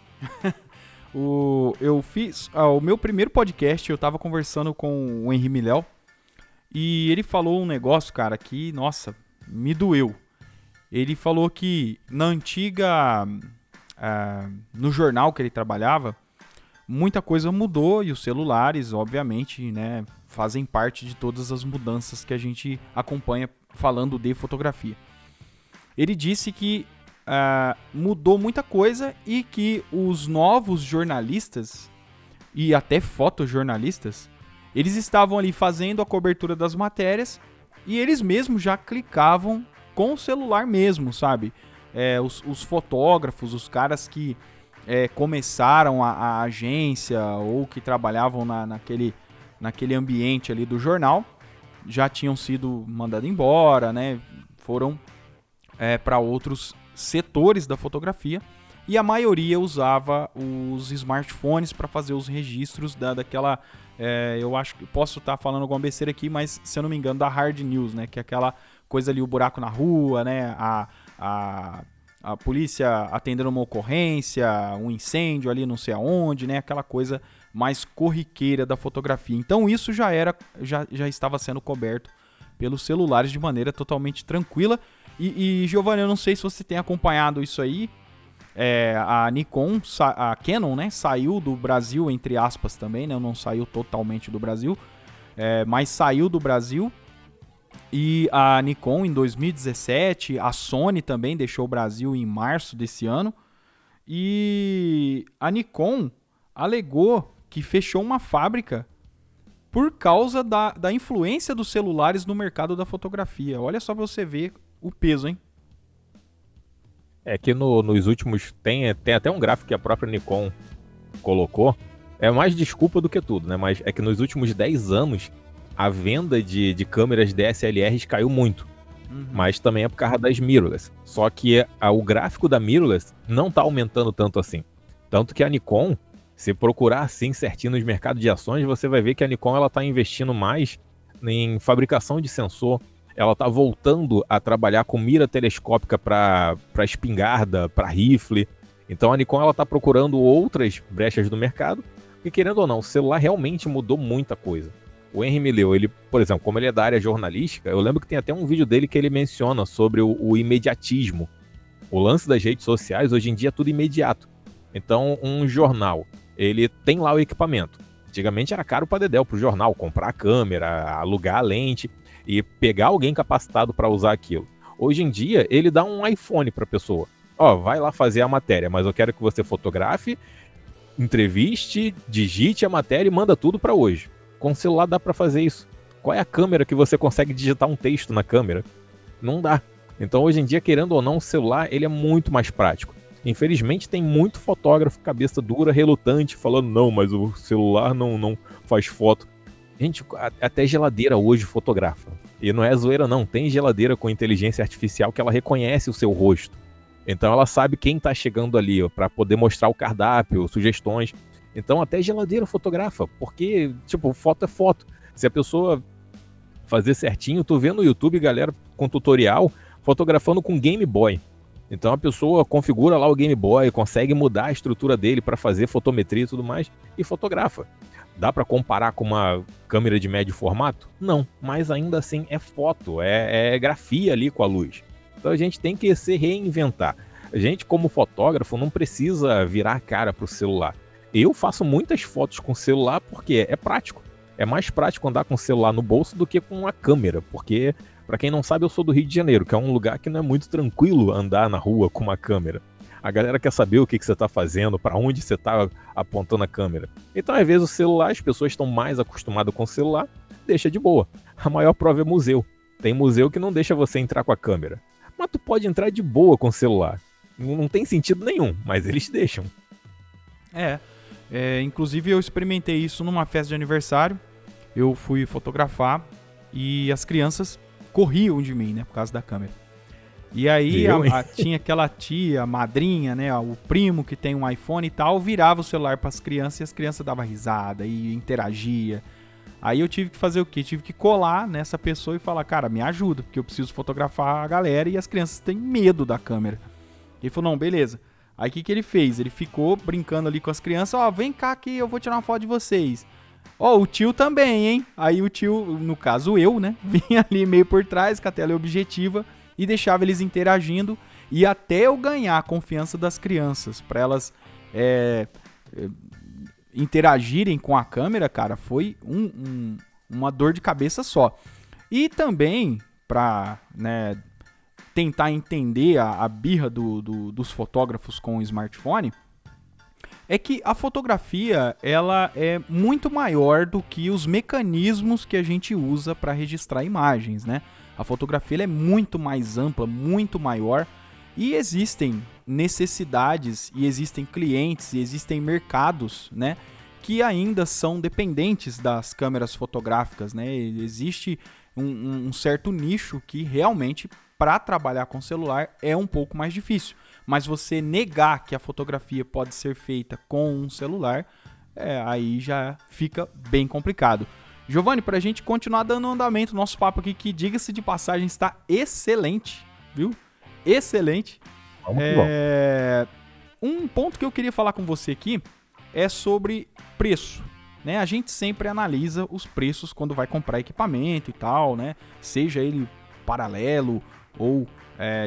Eu fiz o meu primeiro podcast, eu tava conversando com o Henri Miléo e ele falou um negócio, cara, que, nossa, me doeu. Ele falou que na antiga, no jornal que ele trabalhava, muita coisa mudou e os celulares, obviamente, né, fazem parte de todas as mudanças que a gente acompanha falando de fotografia. Ele disse que mudou muita coisa e que os novos jornalistas e até fotojornalistas, eles estavam ali fazendo a cobertura das matérias e eles mesmos já clicavam com o celular mesmo, sabe? Os fotógrafos, os caras que começaram a agência ou que trabalhavam naquele ambiente ali do jornal, já tinham sido mandados embora, né? Foram para outros setores da fotografia e a maioria usava os smartphones para fazer os registros daquela, eu acho que posso estar falando alguma besteira aqui, mas se eu não me engano da hard news, né, que é aquela coisa ali, o buraco na rua, né, a polícia atendendo uma ocorrência, um incêndio ali não sei aonde, né, aquela coisa mais corriqueira da fotografia. Então isso já estava sendo coberto pelos celulares de maneira totalmente tranquila. E Giovanni, eu não sei se você tem acompanhado isso aí. A Nikon, a Canon, né, saiu do Brasil, entre aspas também, né, não saiu totalmente do Brasil, mas saiu do Brasil. E a Nikon em 2017, a Sony também deixou o Brasil em março desse ano. E a Nikon alegou que fechou uma fábrica por causa da influência dos celulares no mercado da fotografia. Olha só pra você ver o peso, hein? É que nos últimos... Tem até um gráfico que a própria Nikon colocou. É mais desculpa do que tudo, né? Mas é que nos últimos 10 anos, a venda de câmeras DSLRs caiu muito. Mas também é por causa das mirrorless. Só que o gráfico da mirrorless não tá aumentando tanto assim. Tanto que a Nikon, se procurar assim certinho nos mercados de ações, você vai ver que a Nikon ela tá investindo mais em fabricação de sensor. Ela tá voltando a trabalhar com mira telescópica para espingarda, para rifle. Então a Nikon ela tá procurando outras brechas do mercado. E querendo ou não, o celular realmente mudou muita coisa. O Henry Mileu, ele, por exemplo, como ele é da área jornalística, eu lembro que tem até um vídeo dele que ele menciona sobre o imediatismo. O lance das redes sociais, hoje em dia, é tudo imediato. Então, um jornal, ele tem lá o equipamento. Antigamente era caro pra dedéu pro jornal, comprar a câmera, alugar a lente e pegar alguém capacitado para usar aquilo. Hoje em dia, ele dá um iPhone pra pessoa. Ó, vai lá fazer a matéria, mas eu quero que você fotografe, entreviste, digite a matéria e manda tudo pra hoje. Com o celular dá pra fazer isso. Qual é a câmera que você consegue digitar um texto na câmera? Não dá. Então hoje em dia, querendo ou não, o celular ele é muito mais prático. Infelizmente tem muito fotógrafo cabeça dura, relutante, falando não, mas o celular não faz foto. Gente, até geladeira hoje fotografa. E não é zoeira não, tem geladeira com inteligência artificial que ela reconhece o seu rosto. Então ela sabe quem tá chegando ali, para poder mostrar o cardápio, sugestões. Então até geladeira fotografa, porque, tipo, foto é foto. Se a pessoa fazer certinho, tu vê no YouTube galera com tutorial fotografando com Game Boy. Então a pessoa configura lá o Game Boy, consegue mudar a estrutura dele para fazer fotometria e tudo mais, e fotografa. Dá para comparar com uma câmera de médio formato? Não, mas ainda assim é foto, é grafia ali com a luz. Então a gente tem que se reinventar. A gente, como fotógrafo, não precisa virar a cara pro celular. Eu faço muitas fotos com celular porque é prático. É mais prático andar com o celular no bolso do que com uma câmera, porque, pra quem não sabe, eu sou do Rio de Janeiro, que é um lugar que não é muito tranquilo andar na rua com uma câmera. A galera quer saber o que você tá fazendo, pra onde você tá apontando a câmera. Então, às vezes, o celular, as pessoas estão mais acostumadas com o celular, deixa de boa. A maior prova é museu. Tem museu que não deixa você entrar com a câmera. Mas tu pode entrar de boa com o celular. Não tem sentido nenhum, mas eles deixam. Inclusive eu experimentei isso numa festa de aniversário. Eu fui fotografar e as crianças corriam de mim, né, por causa da câmera. E aí tinha aquela tia, a madrinha, né, o primo que tem um iPhone e tal, virava o celular para as crianças e as crianças davam risada e interagia. Aí eu tive que fazer o quê? Tive que colar nessa pessoa e falar, cara, me ajuda, porque eu preciso fotografar a galera e as crianças têm medo da câmera. Ele falou, não, beleza. Aí o que ele fez? Ele ficou brincando ali com as crianças, vem cá que eu vou tirar uma foto de vocês. O tio também, hein? Aí o tio, no caso eu, né, vinha ali meio por trás, com a tela objetiva, e deixava eles interagindo, e até eu ganhar a confiança das crianças, para elas interagirem com a câmera, cara, foi uma dor de cabeça só. E também, pra, né, tentar entender a birra dos fotógrafos com o smartphone, é que a fotografia ela é muito maior do que os mecanismos que a gente usa para registrar imagens, né? A fotografia ela é muito mais ampla, muito maior, e existem necessidades, e existem clientes, e existem mercados, né, que ainda são dependentes das câmeras fotográficas, né? Existe um certo nicho que realmente, para trabalhar com celular, é um pouco mais difícil. Mas você negar que a fotografia pode ser feita com um celular, aí já fica bem complicado. Giovanni, para a gente continuar dando andamento, nosso papo aqui, que diga-se de passagem, está excelente, viu? Excelente. Vamos. Um ponto que eu queria falar com você aqui é sobre preço, né? A gente sempre analisa os preços quando vai comprar equipamento e tal, né? Seja ele paralelo ou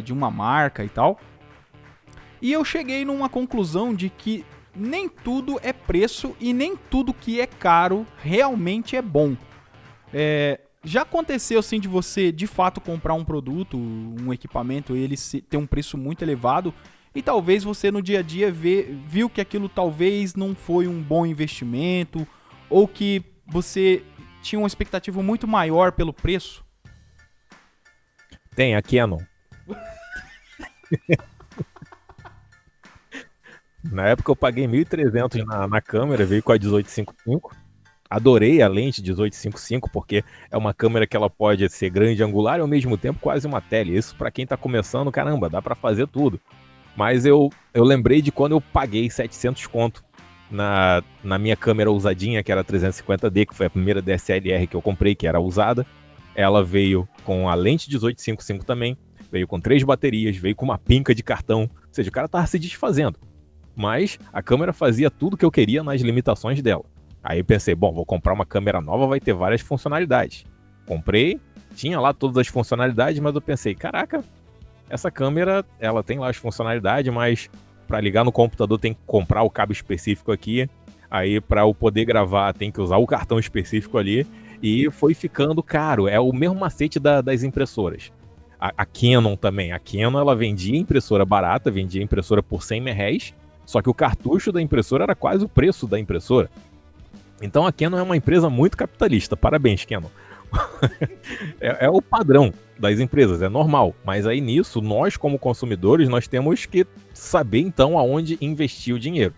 de uma marca e tal. E eu cheguei numa conclusão de que nem tudo é preço e nem tudo que é caro realmente é bom. Já aconteceu assim de você de fato comprar um produto, um equipamento, e ele ter um preço muito elevado, e talvez você no dia a dia viu que aquilo talvez não foi um bom investimento, ou que você tinha uma expectativa muito maior pelo preço? Tem a Canon. Na época eu paguei 1.300 na câmera, veio com a 1855. Adorei a lente 1855 porque é uma câmera que ela pode ser grande angular e ao mesmo tempo quase uma tele. Isso para quem tá começando, caramba, dá para fazer tudo. Mas eu lembrei de quando eu paguei 700 conto na minha câmera usadinha, que era 350D, que foi a primeira DSLR que eu comprei, que era usada. Ela veio com a lente 1855 também, veio com 3 baterias, veio com uma pinca de cartão. Ou seja, o cara tava se desfazendo. Mas a câmera fazia tudo que eu queria nas limitações dela. Aí eu pensei, bom, vou comprar uma câmera nova, vai ter várias funcionalidades. Comprei, tinha lá todas as funcionalidades, mas eu pensei, caraca, essa câmera, ela tem lá as funcionalidades, mas para ligar no computador tem que comprar o cabo específico aqui. Aí para eu poder gravar tem que usar o cartão específico ali. E foi ficando caro, é o mesmo macete das impressoras. A Canon também, a Canon ela vendia impressora barata, vendia impressora por 100 reais. Só que o cartucho da impressora era quase o preço da impressora. Então a Canon é uma empresa muito capitalista. Parabéns, Canon. É o padrão das empresas, é normal. Mas aí nisso, nós como consumidores, nós temos que saber então aonde investir o dinheiro.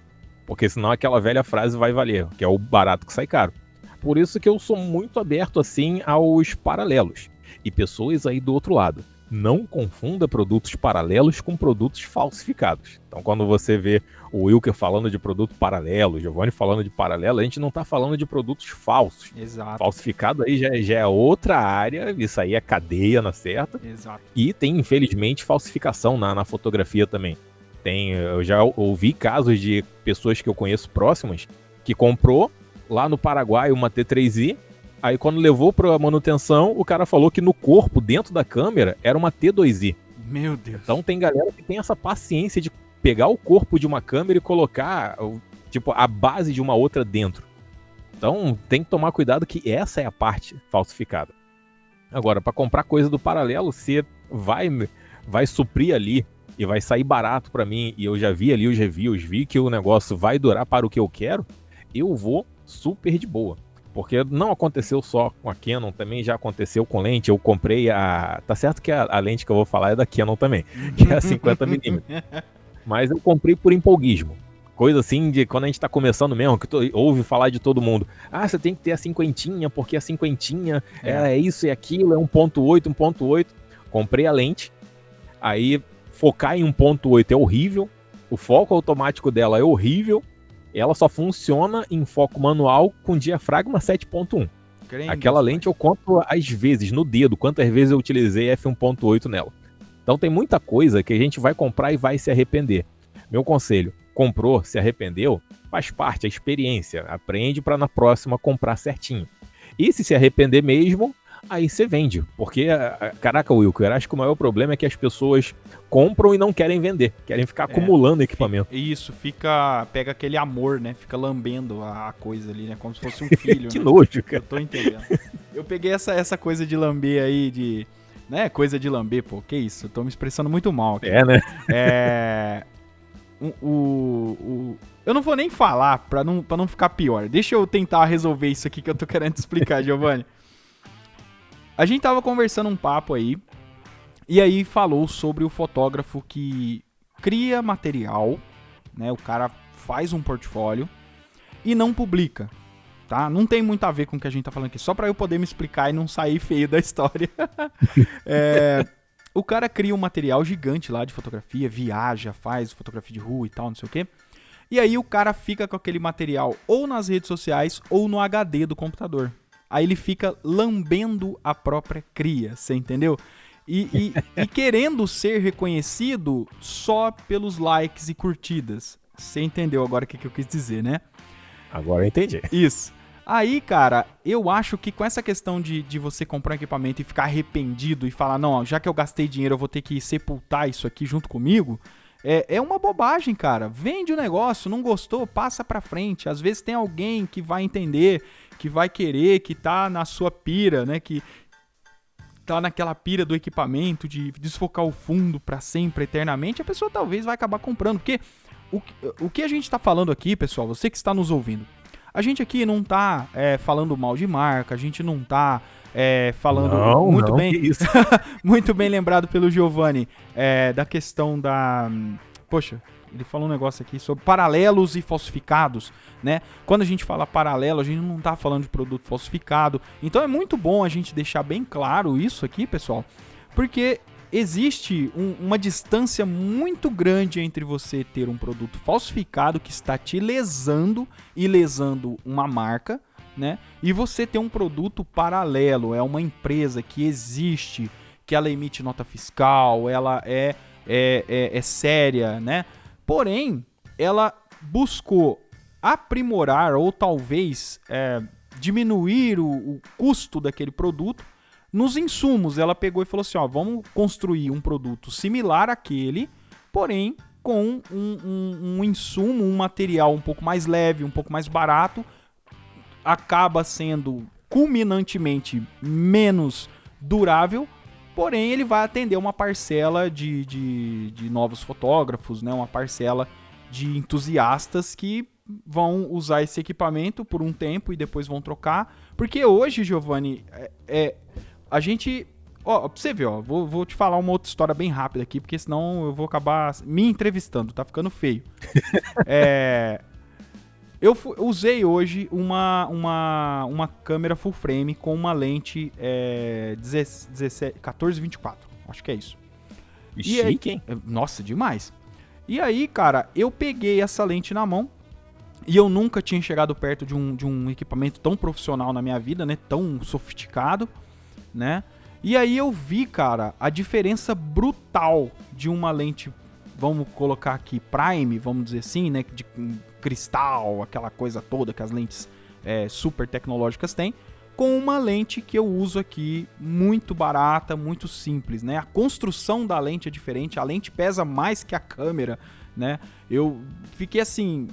Porque senão aquela velha frase vai valer, que é o barato que sai caro. Por isso que eu sou muito aberto assim aos paralelos. E pessoas aí do outro lado, não confunda produtos paralelos com produtos falsificados. Então quando você vê o Wilker falando de produto paralelo, o Giovanni falando de paralelo, a gente não está falando de produtos falsos. Exato. Falsificado aí já é outra área, isso aí é cadeia na certa. Exato. E tem, infelizmente, falsificação na fotografia também. Eu já ouvi casos de pessoas que eu conheço próximas que comprou lá no Paraguai uma T3i. Aí quando levou pra manutenção, o cara falou que no corpo, dentro da câmera, era uma T2i. Meu Deus. Então tem galera que tem essa paciência de pegar o corpo de uma câmera e colocar, tipo, a base de uma outra dentro. Então tem que tomar cuidado que essa é a parte falsificada. Agora, para comprar coisa do paralelo, você vai suprir ali e vai sair barato para mim, e eu já vi ali os reviews, vi que o negócio vai durar para o que eu quero, eu vou super de boa. Porque não aconteceu só com a Canon, também já aconteceu com lente. Eu comprei tá certo que a lente que eu vou falar é da Canon também, que é a 50mm. Mas eu comprei por empolguismo. Coisa assim de quando a gente tá começando mesmo, que ouve falar de todo mundo. Ah, você tem que ter a cinquentinha, porque a cinquentinha é isso e aquilo, é 1.8. Comprei a lente, aí focar em 1.8 é horrível, o foco automático dela é horrível, ela só funciona em foco manual com diafragma 7.1. Aquela lente eu conto às vezes, no dedo, quantas vezes eu utilizei f1.8 nela. Então tem muita coisa que a gente vai comprar e vai se arrepender. Meu conselho, comprou, se arrependeu, faz parte, a experiência. Aprende para na próxima comprar certinho. E se arrepender mesmo, aí você vende. Porque, caraca, Wilker, eu acho que o maior problema é que as pessoas compram e não querem vender. Querem ficar acumulando equipamento. Isso, pega aquele amor, né? Fica lambendo a coisa ali, né? Como se fosse um filho. Que nojo, cara. Eu tô entendendo. Eu peguei essa coisa de lamber aí, né? Coisa de lamber, pô. Que isso? Eu tô me expressando muito mal aqui. Né? Eu não vou nem falar pra não ficar pior. Deixa eu tentar resolver isso aqui que eu tô querendo te explicar, Giovanni. A gente tava conversando um papo aí, e aí falou sobre o fotógrafo que cria material, né? O cara faz um portfólio e não publica, tá? Não tem muito a ver com o que a gente tá falando aqui, só pra eu poder me explicar e não sair feio da história. O cara cria um material gigante lá de fotografia, viaja, faz fotografia de rua e tal, não sei o quê. E aí o cara fica com aquele material ou nas redes sociais ou no HD do computador. Aí ele fica lambendo a própria cria, você entendeu? E querendo ser reconhecido só pelos likes e curtidas. Você entendeu agora o que eu quis dizer, né? Agora eu entendi. Isso. Aí, cara, eu acho que com essa questão de você comprar um equipamento e ficar arrependido e falar, não, já que eu gastei dinheiro, eu vou ter que sepultar isso aqui junto comigo, é uma bobagem, cara. Vende o negócio, não gostou, passa pra frente. Às vezes tem alguém que vai entender, que vai querer, que tá na sua pira, né, que tá naquela pira do equipamento, de desfocar o fundo pra sempre, eternamente, a pessoa talvez vai acabar comprando, porque o que a gente tá falando aqui, pessoal, você que está nos ouvindo, a gente aqui não tá falando mal de marca, a gente não tá falando muito bem. Que isso? Muito bem lembrado pelo Giovanni, da questão da. Poxa, ele falou um negócio aqui sobre paralelos e falsificados, né? Quando a gente fala paralelo, a gente não tá falando de produto falsificado. Então é muito bom a gente deixar bem claro isso aqui, pessoal, porque existe uma distância muito grande entre você ter um produto falsificado que está te lesando e lesando uma marca, né? E você ter um produto paralelo, é uma empresa que existe, que ela emite nota fiscal, ela é séria, né? Porém, ela buscou aprimorar ou talvez diminuir o custo daquele produto. Nos insumos, ela pegou e falou assim, ó, vamos construir um produto similar àquele, porém com um insumo, um material um pouco mais leve, um pouco mais barato, acaba sendo culminantemente menos durável, porém ele vai atender uma parcela de novos fotógrafos, né, uma parcela de entusiastas que vão usar esse equipamento por um tempo e depois vão trocar, porque hoje, Giovanni, a gente... Ó, pra você ver, ó, vou te falar uma outra história bem rápida aqui, porque senão eu vou acabar me entrevistando, tá ficando feio. Eu usei hoje uma câmera full frame com uma lente 14-24, acho que é isso. Chique, hein? Nossa, demais. E aí, cara, eu peguei essa lente na mão, e eu nunca tinha chegado perto de um equipamento tão profissional na minha vida, né, tão sofisticado, né? E aí eu vi, cara, a diferença brutal de uma lente, vamos colocar aqui, prime, vamos dizer assim, né, de cristal, aquela coisa toda que as lentes super tecnológicas têm, com uma lente que eu uso aqui, muito barata, muito simples, né? A construção da lente é diferente, a lente pesa mais que a câmera, né? Eu fiquei, assim,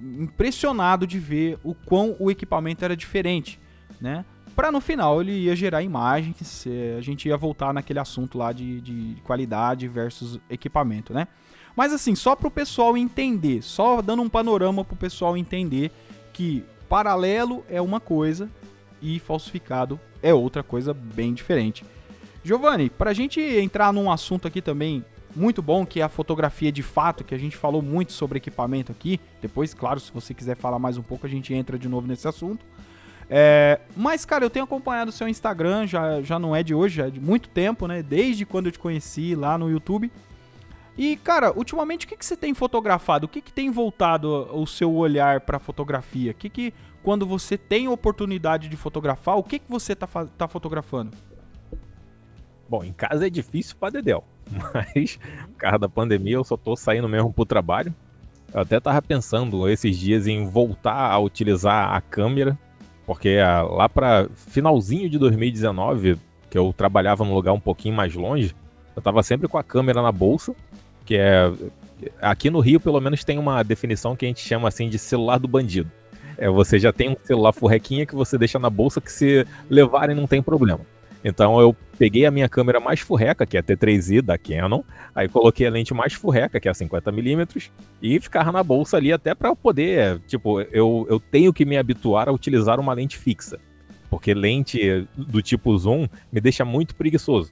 impressionado de ver o quão o equipamento era diferente, né? Para no final ele ia gerar imagens, a gente ia voltar naquele assunto lá de qualidade versus equipamento, né? Mas assim, só para o pessoal entender, só dando um panorama para o pessoal entender que paralelo é uma coisa e falsificado é outra coisa bem diferente. Giovanni, para a gente entrar num assunto aqui também muito bom, que é a fotografia de fato, que a gente falou muito sobre equipamento aqui, depois, claro, se você quiser falar mais um pouco, a gente entra de novo nesse assunto. Mas, cara, eu tenho acompanhado o seu Instagram, já não é de hoje, já é de muito tempo, né? Desde quando eu te conheci lá no YouTube. E, cara, ultimamente, o que você tem fotografado? O que tem voltado o seu olhar pra fotografia? Quando você tem oportunidade de fotografar, o que você tá fotografando? Bom, em casa é difícil pra dedéu, mas por causa da pandemia eu só tô saindo mesmo pro trabalho. Eu até tava pensando esses dias em voltar a utilizar a câmera, porque lá pra finalzinho de 2019, que eu trabalhava num lugar um pouquinho mais longe, eu tava sempre com a câmera na bolsa, que aqui no Rio pelo menos tem uma definição que a gente chama assim de celular do bandido. Você já tem um celular furrequinha que você deixa na bolsa que se levarem não tem problema. Então eu peguei a minha câmera mais furreca, que é a T3i da Canon, aí coloquei a lente mais furreca, que é a 50mm, e ficava na bolsa ali até para poder, tipo, eu tenho que me habituar a utilizar uma lente fixa, porque lente do tipo zoom me deixa muito preguiçoso.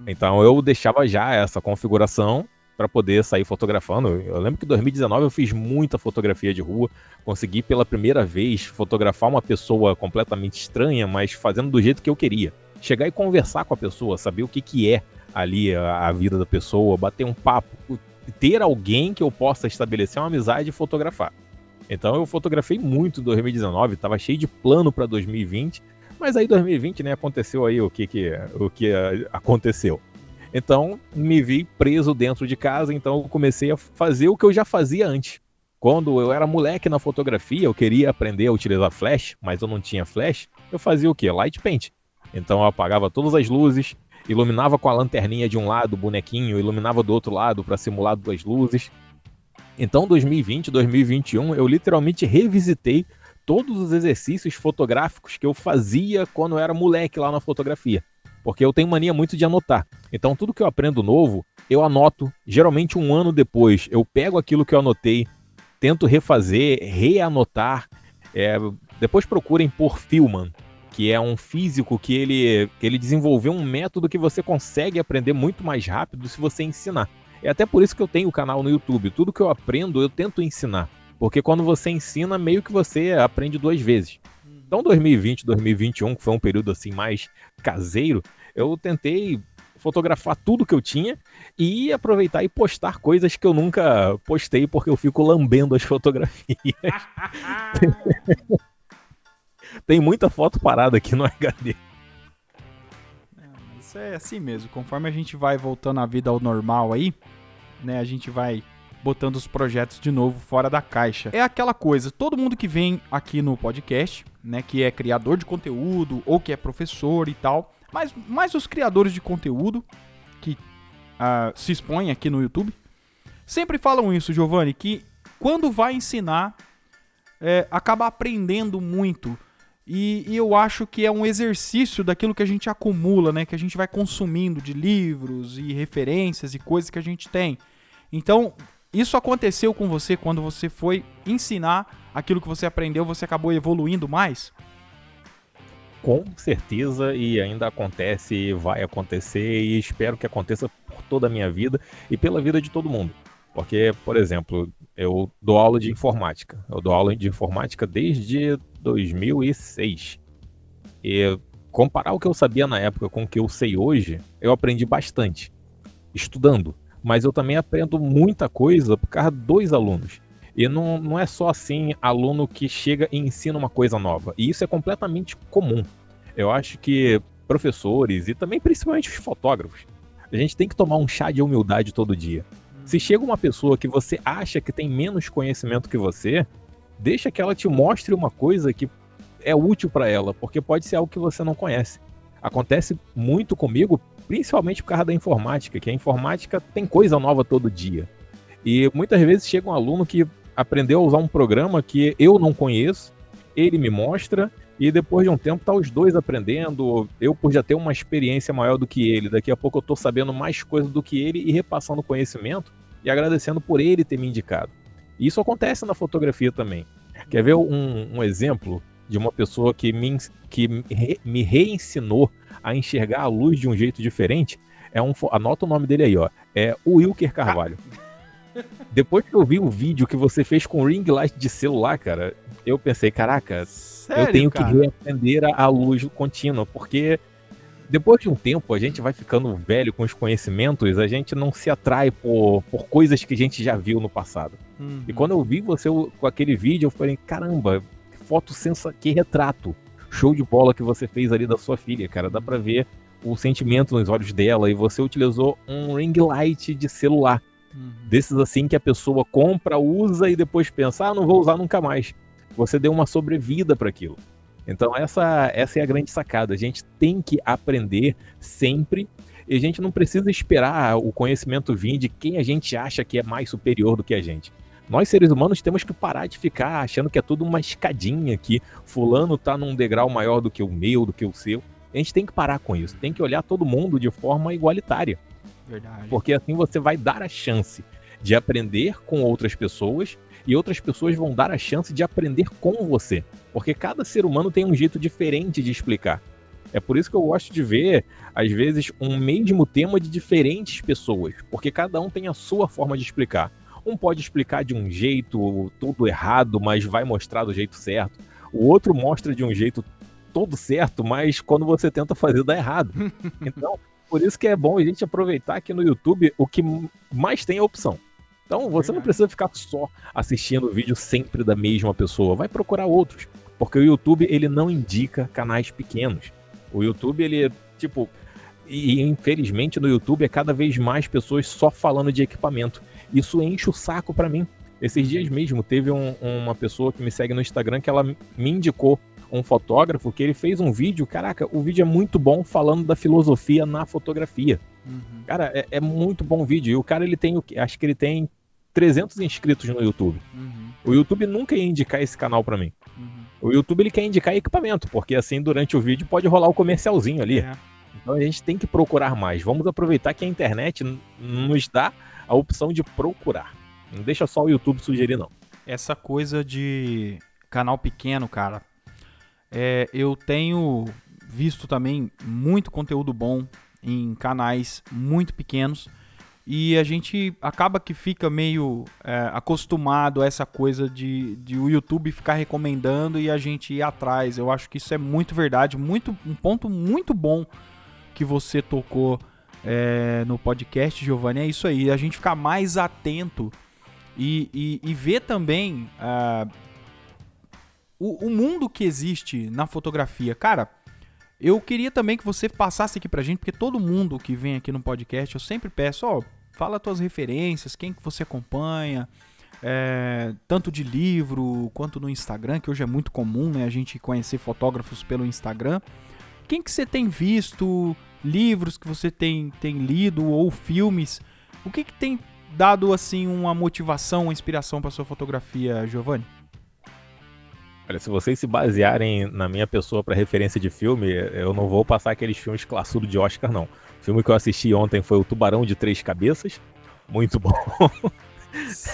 Então eu deixava já essa configuração para poder sair fotografando. Eu lembro que em 2019 eu fiz muita fotografia de rua, consegui pela primeira vez fotografar uma pessoa completamente estranha, mas fazendo do jeito que eu queria. Chegar e conversar com a pessoa, saber o que é ali a vida da pessoa, bater um papo, ter alguém que eu possa estabelecer uma amizade e fotografar. Então eu fotografei muito em 2019, estava cheio de plano para 2020, mas aí 2020, né, aconteceu aí o que aconteceu. Então me vi preso dentro de casa, então eu comecei a fazer o que eu já fazia antes, Quando eu era moleque na fotografia, eu queria aprender a utilizar flash, mas eu não tinha flash, eu fazia o quê? Light paint. Então eu apagava todas as luzes, iluminava com a lanterninha de um lado o bonequinho, iluminava do outro lado para simular duas luzes. Então 2020, 2021, eu literalmente revisitei todos os exercícios fotográficos que eu fazia quando eu era moleque lá na fotografia. Porque eu tenho mania muito de anotar. Então tudo que eu aprendo novo, eu anoto, geralmente um ano depois. Eu pego aquilo que eu anotei, tento refazer, reanotar. Depois procurem por Philman, que é um físico que ele desenvolveu um método que você consegue aprender muito mais rápido se você ensinar. É até por isso que eu tenho o canal no YouTube. Tudo que eu aprendo, eu tento ensinar. Porque quando você ensina, meio que você aprende duas vezes. Então 2020, 2021, que foi um período assim mais caseiro, eu tentei fotografar tudo que eu tinha e aproveitar e postar coisas que eu nunca postei porque eu fico lambendo as fotografias. Tem muita foto parada aqui no HD. Isso é assim mesmo. Conforme a gente vai voltando a vida ao normal aí, né, a gente vai botando os projetos de novo fora da caixa. É aquela coisa, todo mundo que vem aqui no podcast, né, que é criador de conteúdo ou que é professor e tal, mas mais os criadores de conteúdo que se expõem aqui no YouTube, sempre falam isso, Giovanni, que quando vai ensinar, acaba aprendendo muito. E eu acho que é um exercício daquilo que a gente acumula, né? Que a gente vai consumindo de livros e referências e coisas que a gente tem. Então, isso aconteceu com você quando você foi ensinar aquilo que você aprendeu, você acabou evoluindo mais? Com certeza, e ainda acontece, e vai acontecer, e espero que aconteça por toda a minha vida e pela vida de todo mundo. Porque, por exemplo, eu dou aula de informática. Eu dou aula de informática desde 2006. E comparar o que eu sabia na época com o que eu sei hoje, eu aprendi bastante, estudando. Mas eu também aprendo muita coisa por causa dos alunos. E não é só assim, aluno que chega e ensina uma coisa nova. E isso é completamente comum. Eu acho que professores e também principalmente os fotógrafos, a gente tem que tomar um chá de humildade todo dia. Se chega uma pessoa que você acha que tem menos conhecimento que você, deixa que ela te mostre uma coisa que é útil para ela, porque pode ser algo que você não conhece. Acontece muito comigo, principalmente por causa da informática, que a informática tem coisa nova todo dia. E muitas vezes chega um aluno que aprendeu a usar um programa que eu não conheço, ele me mostra, e depois de um tempo tá os dois aprendendo, eu por já ter uma experiência maior do que ele, daqui a pouco eu tô sabendo mais coisa do que ele e repassando conhecimento e agradecendo por ele ter me indicado. E isso acontece na fotografia também. Quer ver um exemplo de uma pessoa que me reensinou a enxergar a luz de um jeito diferente? Anota o nome dele aí, ó. É o Wilker Carvalho. Depois que eu vi o vídeo que você fez com ring light de celular, cara, eu pensei, caraca, sério, eu tenho que reaprender a luz contínua, porque depois de um tempo a gente vai ficando velho com os conhecimentos, a gente não se atrai por coisas que a gente já viu no passado. E quando eu vi você com aquele vídeo, eu falei, caramba, foto que retrato, show de bola que você fez ali da sua filha, cara, dá pra ver o sentimento nos olhos dela, e você utilizou um ring light de celular. Desses assim que a pessoa compra, usa e depois pensa, não vou usar nunca mais. Você deu uma sobrevida para aquilo. Então essa é a grande sacada. A gente tem que aprender sempre e a gente não precisa esperar o conhecimento vir de quem a gente acha que é mais superior do que a gente. Nós seres humanos temos que parar de ficar achando que é tudo uma escadinha, que fulano tá num degrau maior do que o meu, do que o seu. A gente tem que parar com isso. Tem que olhar todo mundo de forma igualitária. Verdade. Porque assim você vai dar a chance de aprender com outras pessoas e outras pessoas vão dar a chance de aprender com você. Porque cada ser humano tem um jeito diferente de explicar. É por isso que eu gosto de ver, às vezes, um mesmo tema de diferentes pessoas. Porque cada um tem a sua forma de explicar. Um pode explicar de um jeito todo errado, mas vai mostrar do jeito certo. O outro mostra de um jeito todo certo, mas quando você tenta fazer dá errado. Então, por isso que é bom a gente aproveitar aqui no YouTube o que mais tem a opção. Então você não precisa ficar só assistindo o vídeo sempre da mesma pessoa. Vai procurar outros. Porque o YouTube, ele não indica canais pequenos. O YouTube, ele, e infelizmente no YouTube é cada vez mais pessoas só falando de equipamento. Isso enche o saco pra mim. Esses dias mesmo teve uma pessoa que me segue no Instagram que ela me indicou um fotógrafo que ele fez um vídeo, caraca, o vídeo é muito bom falando da filosofia na fotografia. Cara, é muito bom o vídeo. E o cara, acho que ele tem 300 inscritos no YouTube. O YouTube nunca ia indicar esse canal pra mim. O YouTube ele quer indicar equipamento, porque assim durante o vídeo pode rolar o comercialzinho ali. Então a gente tem que procurar mais. Vamos aproveitar que a internet nos dá a opção de procurar. Não deixa só o YouTube sugerir, não. Essa coisa de canal pequeno, cara, eu tenho visto também muito conteúdo bom em canais muito pequenos e a gente acaba que fica meio acostumado a essa coisa de o YouTube ficar recomendando e a gente ir atrás. Eu acho que isso é muito verdade, um ponto muito bom que você tocou no podcast, Giovanni, é isso aí, a gente ficar mais atento e ver também o mundo que existe na fotografia. Cara, eu queria também que você passasse aqui pra gente, porque todo mundo que vem aqui no podcast, eu sempre peço, fala as tuas referências, quem que você acompanha, tanto de livro quanto no Instagram, que hoje é muito comum, né, a gente conhecer fotógrafos pelo Instagram. Quem que você tem visto, livros que você tem lido ou filmes, o que tem dado assim uma motivação, uma inspiração para sua fotografia, Giovanni? Olha, se vocês se basearem na minha pessoa para referência de filme, eu não vou passar aqueles filmes classudos de Oscar, não. O filme que eu assisti ontem foi O Tubarão de Três Cabeças, muito bom.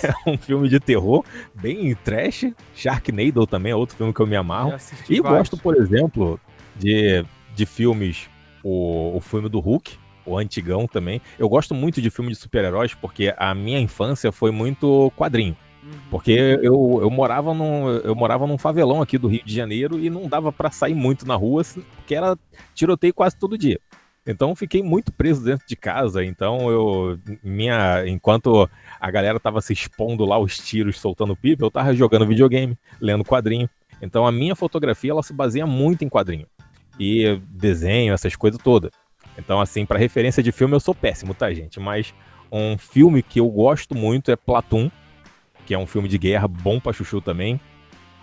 É um filme de terror, bem trash. Sharknado também é outro filme que eu me amarro. E gosto, por exemplo, de filmes, o filme do Hulk, o antigão também. Eu gosto muito de filme de super-heróis porque a minha infância foi muito quadrinho. Porque eu morava num favelão aqui do Rio de Janeiro e não dava pra sair muito na rua, porque era tiroteio quase todo dia. Então eu fiquei muito preso dentro de casa. Então enquanto a galera tava se expondo lá os tiros, soltando pipa, eu tava jogando videogame, lendo quadrinho. Então a minha fotografia ela se baseia muito em quadrinho. E desenho, essas coisas todas. Então assim, pra referência de filme eu sou péssimo, tá gente? Mas um filme que eu gosto muito é Platoon, que é um filme de guerra bom pra chuchu também.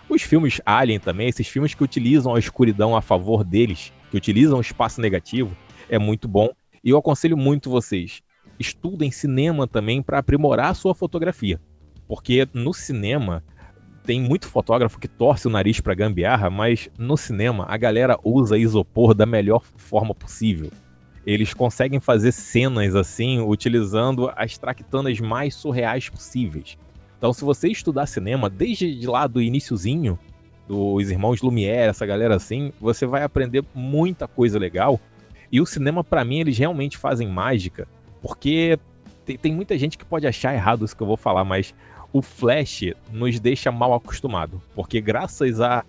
Os filmes Alien também, esses filmes que utilizam a escuridão a favor deles, que utilizam o espaço negativo, é muito bom. E eu aconselho muito vocês, estudem cinema também para aprimorar a sua fotografia. Porque no cinema, tem muito fotógrafo que torce o nariz pra gambiarra, mas no cinema a galera usa isopor da melhor forma possível. Eles conseguem fazer cenas assim, utilizando as traquitanas mais surreais possíveis. Então, se você estudar cinema, desde lá do iniciozinho, dos irmãos Lumière, essa galera assim, você vai aprender muita coisa legal. E o cinema, pra mim, eles realmente fazem mágica, porque tem muita gente que pode achar errado isso que eu vou falar, mas o flash nos deixa mal acostumado. Porque graças à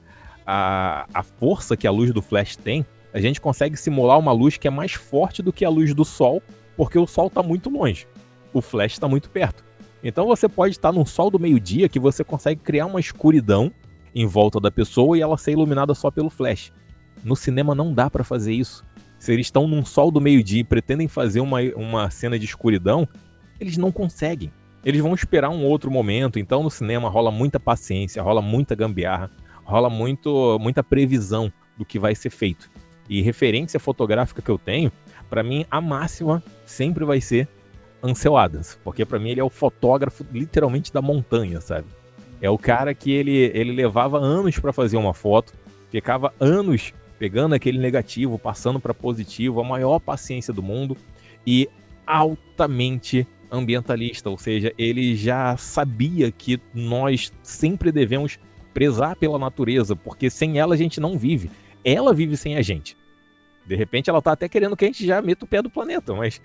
força que a luz do flash tem, a gente consegue simular uma luz que é mais forte do que a luz do sol, porque o sol está muito longe, o flash está muito perto. Então você pode estar num sol do meio-dia que você consegue criar uma escuridão em volta da pessoa e ela ser iluminada só pelo flash. No cinema não dá para fazer isso. Se eles estão num sol do meio-dia e pretendem fazer uma cena de escuridão, eles não conseguem. Eles vão esperar um outro momento. Então no cinema rola muita paciência, rola muita gambiarra, rola muita previsão do que vai ser feito. E referência fotográfica que eu tenho, para mim a máxima sempre vai ser Ansel Adams, porque pra mim ele é o fotógrafo literalmente da montanha, sabe? É o cara que ele levava anos pra fazer uma foto, ficava anos pegando aquele negativo, passando pra positivo, a maior paciência do mundo e altamente ambientalista, ou seja, ele já sabia que nós sempre devemos prezar pela natureza, porque sem ela a gente não vive. Ela vive sem a gente. De repente ela tá até querendo que a gente já meta o pé do planeta, mas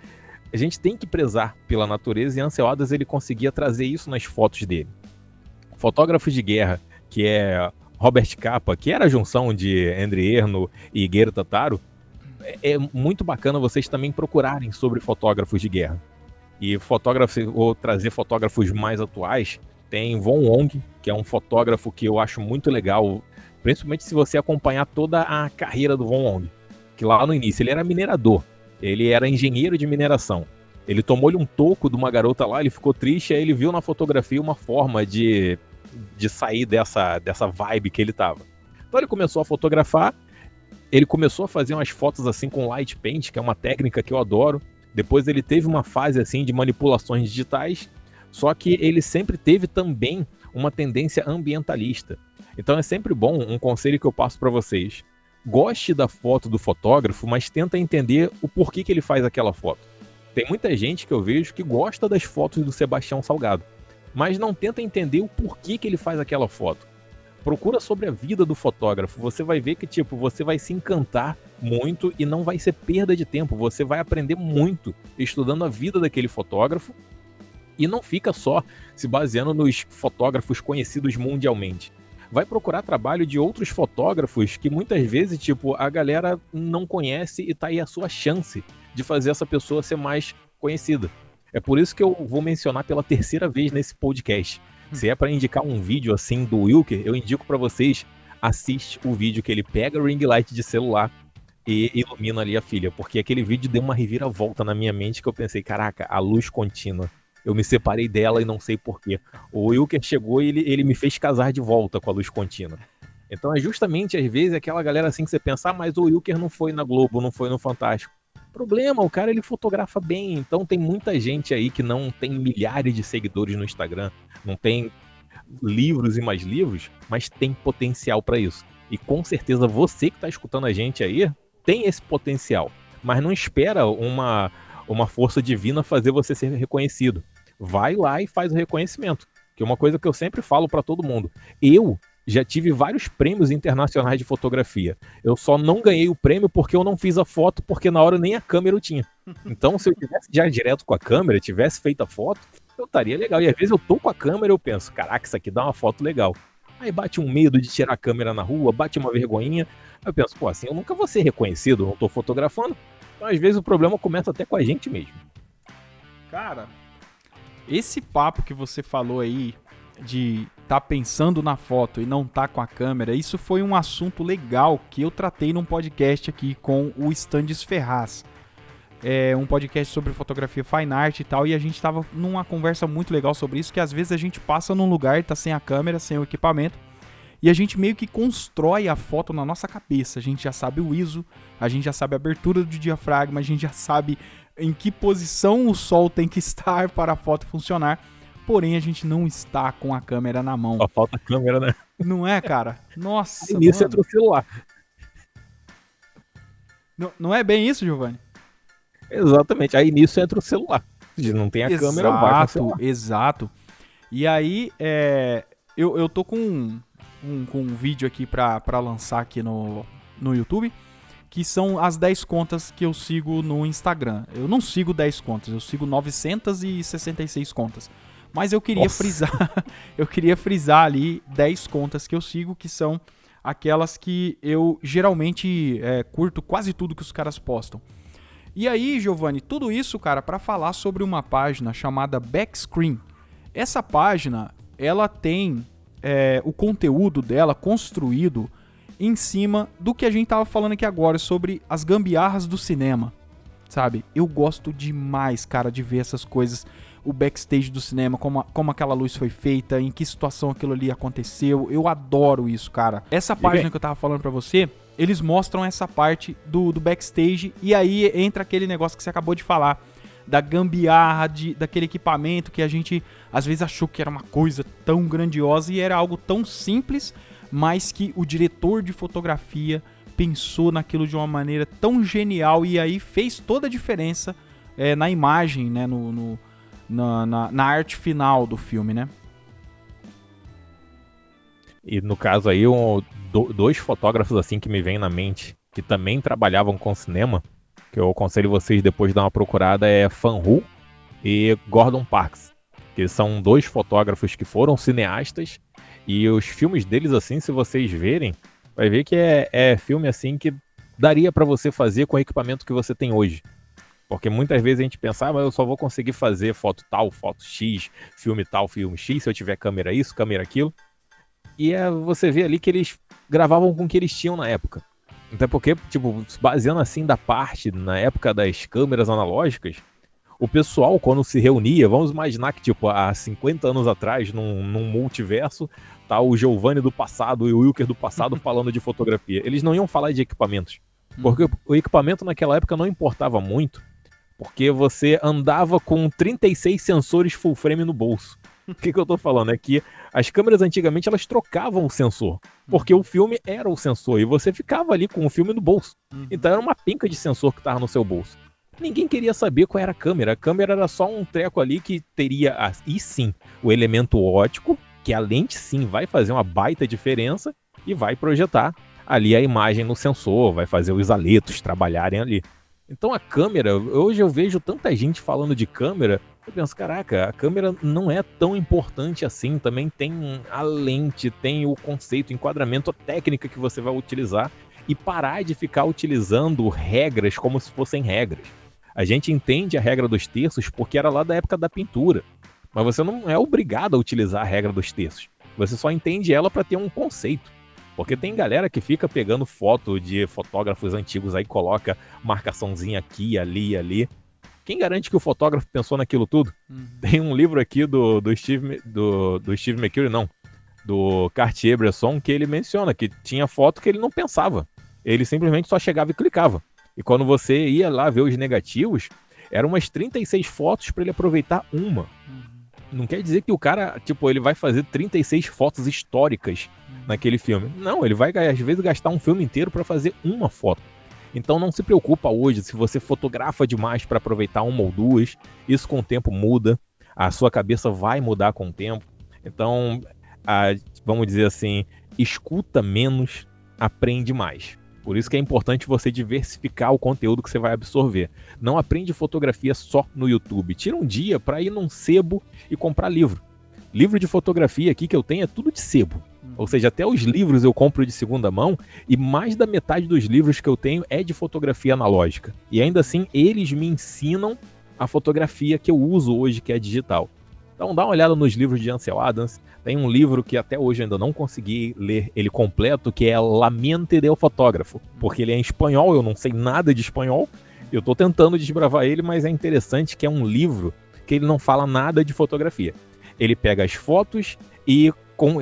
a gente tem que prezar pela natureza e Ansel Adams ele conseguia trazer isso nas fotos dele. Fotógrafos de guerra, que é Robert Capa, que era a junção de André Erno e Guerra Tataru, é muito bacana vocês também procurarem sobre fotógrafos de guerra. E ou trazer fotógrafos mais atuais, tem Von Wong, que é um fotógrafo que eu acho muito legal, principalmente se você acompanhar toda a carreira do Von Wong, que lá no início ele era minerador. Ele era engenheiro de mineração. Ele tomou-lhe um toco de uma garota lá, ele ficou triste, aí ele viu na fotografia uma forma de sair dessa vibe que ele tava. Então ele começou a fotografar, ele começou a fazer umas fotos assim com light paint, que é uma técnica que eu adoro. Depois ele teve uma fase assim de manipulações digitais, só que ele sempre teve também uma tendência ambientalista. Então é sempre bom, um conselho que eu passo para vocês: goste da foto do fotógrafo, mas tenta entender o porquê que ele faz aquela foto. Tem muita gente que eu vejo que gosta das fotos do Sebastião Salgado, mas não tenta entender o porquê que ele faz aquela foto. Procura sobre a vida do fotógrafo, você vai ver que tipo, você vai se encantar muito e não vai ser perda de tempo, você vai aprender muito estudando a vida daquele fotógrafo e não fica só se baseando nos fotógrafos conhecidos mundialmente. Vai procurar trabalho de outros fotógrafos que muitas vezes tipo, a galera não conhece e tá aí a sua chance de fazer essa pessoa ser mais conhecida. É por isso que eu vou mencionar pela terceira vez nesse podcast. Se é para indicar um vídeo assim do Wilker, eu indico para vocês, assiste o vídeo que ele pega o ring light de celular e ilumina ali a filha, porque aquele vídeo deu uma reviravolta na minha mente que eu pensei, caraca, a luz contínua. Eu me separei dela e não sei porquê. O Wilker chegou e ele me fez casar de volta com a luz contínua. Então é justamente, às vezes, aquela galera assim que você pensa, mas o Wilker não foi na Globo, não foi no Fantástico. Problema, o cara ele fotografa bem, então tem muita gente aí que não tem milhares de seguidores no Instagram, não tem livros e mais livros, mas tem potencial para isso. E com certeza você que está escutando a gente aí tem esse potencial, mas não espera uma força divina fazer você ser reconhecido. Vai lá e faz o reconhecimento, que é uma coisa que eu sempre falo para todo mundo. Eu já tive vários prêmios internacionais de fotografia. Eu só não ganhei o prêmio porque eu não fiz a foto, porque na hora nem a câmera eu tinha. Então, se eu tivesse já direto com a câmera, tivesse feito a foto, eu estaria legal. E às vezes eu tô com a câmera e eu penso, caraca, isso aqui dá uma foto legal. Aí bate um medo de tirar a câmera na rua, bate uma vergonhinha. Aí eu penso, pô, assim eu nunca vou ser reconhecido, eu não tô fotografando. Então, às vezes o problema começa até com a gente mesmo. Cara, esse papo que você falou aí de tá pensando na foto e não tá com a câmera, isso foi um assunto legal que eu tratei num podcast aqui com o Standes Ferraz. É um podcast sobre fotografia fine art e tal, e a gente tava numa conversa muito legal sobre isso, que às vezes a gente passa num lugar, tá sem a câmera, sem o equipamento, e a gente meio que constrói a foto na nossa cabeça. A gente já sabe o ISO, a gente já sabe a abertura do diafragma, a gente já sabe em que posição o sol tem que estar para a foto funcionar, porém a gente não está com a câmera na mão. Só falta a câmera, né? Não é, cara? Nossa, aí nisso entra o celular. Não é bem isso, Giovanni? Exatamente, aí nisso entra o celular. Se não tem a câmera, vai com o celular. Exato. E aí, eu tô com um vídeo aqui pra lançar aqui no YouTube, que são as 10 contas que eu sigo no Instagram. Eu não sigo 10 contas, eu sigo 966 contas. Mas eu queria frisar ali 10 contas que eu sigo, que são aquelas que eu geralmente curto quase tudo que os caras postam. E aí, Giovanni, tudo isso, cara, para falar sobre uma página chamada Backscreen. Essa página, ela tem o conteúdo dela construído em cima do que a gente tava falando aqui agora, sobre as gambiarras do cinema, sabe? Eu gosto demais, cara, de ver essas coisas, o backstage do cinema, como aquela luz foi feita, em que situação aquilo ali aconteceu. Eu adoro isso, cara. Essa página que eu tava falando pra você, eles mostram essa parte do backstage, e aí entra aquele negócio que você acabou de falar, da gambiarra, daquele equipamento que a gente às vezes achou que era uma coisa tão grandiosa e era algo tão simples, mas que o diretor de fotografia pensou naquilo de uma maneira tão genial, e aí fez toda a diferença na imagem, né, na arte final do filme, né? E no caso aí, dois fotógrafos assim que me vêm na mente, que também trabalhavam com cinema, que eu aconselho vocês depois de dar uma procurada, é Fan Hu e Gordon Parks, que são dois fotógrafos que foram cineastas, e os filmes deles, assim, se vocês verem, vai ver que é filme assim que daria pra você fazer com o equipamento que você tem hoje. Porque muitas vezes a gente pensa, mas eu só vou conseguir fazer foto tal, foto X, filme tal, filme X, se eu tiver câmera isso, câmera aquilo. E você vê ali que eles gravavam com o que eles tinham na época. Até porque, tipo, baseando assim da parte, na época das câmeras analógicas, O pessoal, quando se reunia, vamos imaginar que, tipo, há 50 anos atrás, num multiverso, tá o Giovanni do passado e o Wilker do passado falando de fotografia. Eles não iam falar de equipamentos. Porque o equipamento naquela época não importava muito, porque você andava com 36 sensores full frame no bolso. O que eu tô falando? É que as câmeras antigamente elas trocavam o sensor, porque o filme era o sensor e você ficava ali com o filme no bolso. Então era uma pinca de sensor que tava no seu bolso. Ninguém queria saber qual era a câmera era só um treco ali que teria, e sim, o elemento óptico, que a lente sim vai fazer uma baita diferença e vai projetar ali a imagem no sensor, vai fazer os aletos trabalharem ali. Então a câmera, hoje eu vejo tanta gente falando de câmera, eu penso, caraca, a câmera não é tão importante assim, também tem a lente, tem o conceito, o enquadramento, a técnica que você vai utilizar e parar de ficar utilizando regras como se fossem regras. A gente entende a regra dos terços porque era lá da época da pintura, mas você não é obrigado a utilizar a regra dos terços, você só entende ela para ter um conceito. Porque tem galera que fica pegando foto de fotógrafos antigos aí, coloca marcaçãozinha aqui, ali, ali. Quem garante que o fotógrafo pensou naquilo tudo? Tem um livro aqui do Steve McCurry, não, do Cartier-Bresson, que ele menciona que tinha foto que ele não pensava. Ele simplesmente só chegava e clicava. E quando você ia lá ver os negativos, eram umas 36 fotos para ele aproveitar uma. Não quer dizer que o cara, tipo, ele vai fazer 36 fotos históricas naquele filme. Não, ele vai, às vezes, gastar um filme inteiro para fazer uma foto. Então não se preocupa hoje se você fotografa demais para aproveitar uma ou duas. Isso com o tempo muda. A sua cabeça vai mudar com o tempo. Então, vamos dizer assim, escuta menos, aprende mais. Por isso que é importante você diversificar o conteúdo que você vai absorver. Não aprende fotografia só no YouTube. Tira um dia para ir num sebo e comprar livro. Livro de fotografia aqui que eu tenho é tudo de sebo. Ou seja, até os livros eu compro de segunda mão e mais da metade dos livros que eu tenho é de fotografia analógica. E ainda assim, eles me ensinam a fotografia que eu uso hoje, que é digital. Então dá uma olhada nos livros de Ansel Adams. Tem um livro que até hoje ainda não consegui ler ele completo, que é La Mente del Fotógrafo, porque ele é em espanhol, eu não sei nada de espanhol. Eu estou tentando desbravar ele, mas é interessante que é um livro que ele não fala nada de fotografia. Ele pega as fotos e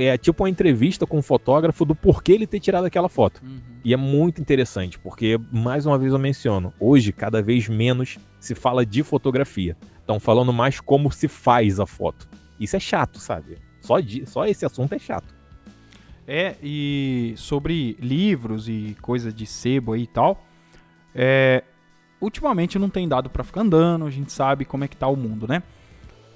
é tipo uma entrevista com o fotógrafo do porquê ele ter tirado aquela foto. E é muito interessante, porque, mais uma vez eu menciono, hoje cada vez menos se fala de fotografia. Estão falando mais como se faz a foto. Isso é chato, sabe? Só esse assunto é chato. E sobre livros e coisa de sebo aí e tal, ultimamente não tem dado pra ficar andando, a gente sabe como é que tá o mundo, né?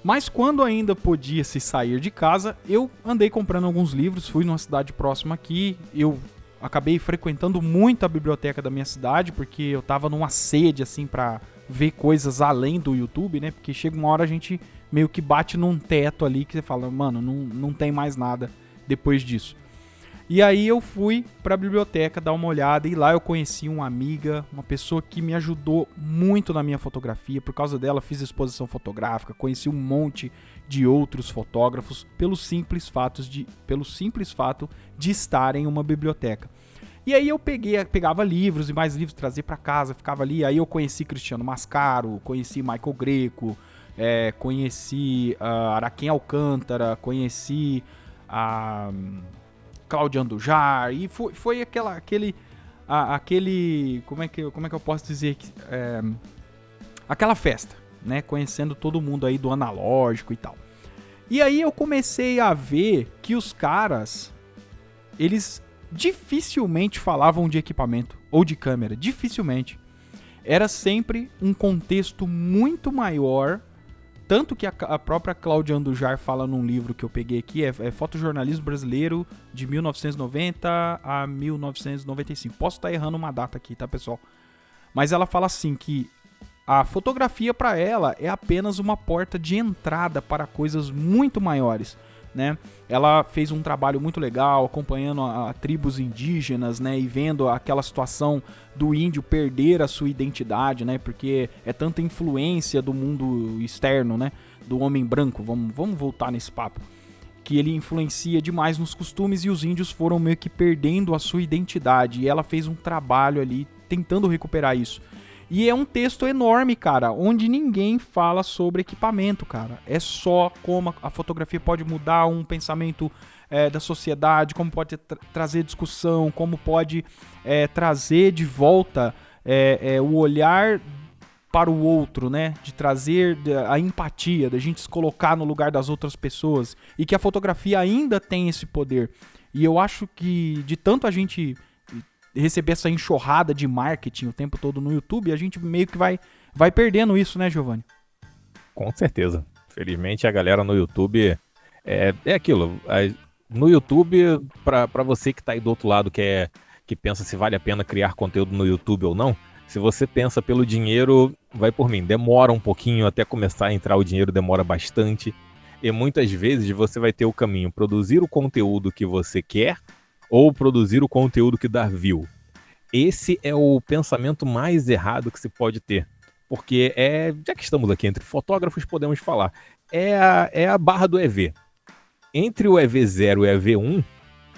Mas quando ainda podia se sair de casa, eu andei comprando alguns livros, fui numa cidade próxima aqui, eu acabei frequentando muito a biblioteca da minha cidade, porque eu tava numa sede, assim, pra ver coisas além do YouTube, né? Porque chega uma hora a gente meio que bate num teto ali, que você fala, mano, não tem mais nada depois disso. E aí eu fui pra biblioteca dar uma olhada e lá eu conheci uma amiga, uma pessoa que me ajudou muito na minha fotografia. Por causa dela fiz exposição fotográfica, conheci um monte de outros fotógrafos pelo simples fato de estar em uma biblioteca. E aí eu pegava livros e mais livros, trazia pra casa, ficava ali. Aí eu conheci Cristiano Mascaro, conheci Michael Greco, conheci Araquém Alcântara, conheci a Cláudia Andujar, e foi aquele como é que eu posso dizer, aquela festa, né, conhecendo todo mundo aí do analógico e tal. E aí eu comecei a ver que os caras, eles dificilmente falavam de equipamento ou de câmera, dificilmente. Era sempre um contexto muito maior. Tanto que a própria Cláudia Andujar fala num livro que eu peguei aqui, é Fotojornalismo Brasileiro de 1990 a 1995. Posso estar errando uma data aqui, tá, pessoal? Mas ela fala assim que a fotografia para ela é apenas uma porta de entrada para coisas muito maiores, né? Ela fez um trabalho muito legal acompanhando a tribos indígenas, né, e vendo aquela situação do índio perder a sua identidade, né, porque é tanta influência do mundo externo, né, do homem branco, vamos voltar nesse papo, que ele influencia demais nos costumes e os índios foram meio que perdendo a sua identidade, e ela fez um trabalho ali tentando recuperar isso. E é um texto enorme, cara, onde ninguém fala sobre equipamento, cara. É só como a fotografia pode mudar um pensamento da sociedade, como pode trazer discussão, como pode trazer de volta o olhar para o outro, né? De trazer a empatia, da gente se colocar no lugar das outras pessoas. E que a fotografia ainda tem esse poder. E eu acho que de tanto a gente receber essa enxurrada de marketing o tempo todo no YouTube, a gente meio que vai perdendo isso, né, Giovanni? Com certeza. Felizmente a galera no YouTube é aquilo. No YouTube, para você que tá aí do outro lado, que pensa se vale a pena criar conteúdo no YouTube ou não, se você pensa pelo dinheiro, vai por mim. Demora um pouquinho até começar a entrar o dinheiro, demora bastante. E muitas vezes você vai ter o caminho produzir o conteúdo que você quer ou produzir o conteúdo que dá view. Esse é o pensamento mais errado que se pode ter. Porque já que estamos aqui entre fotógrafos, podemos falar. É a barra do EV. Entre o EV0 e o EV1,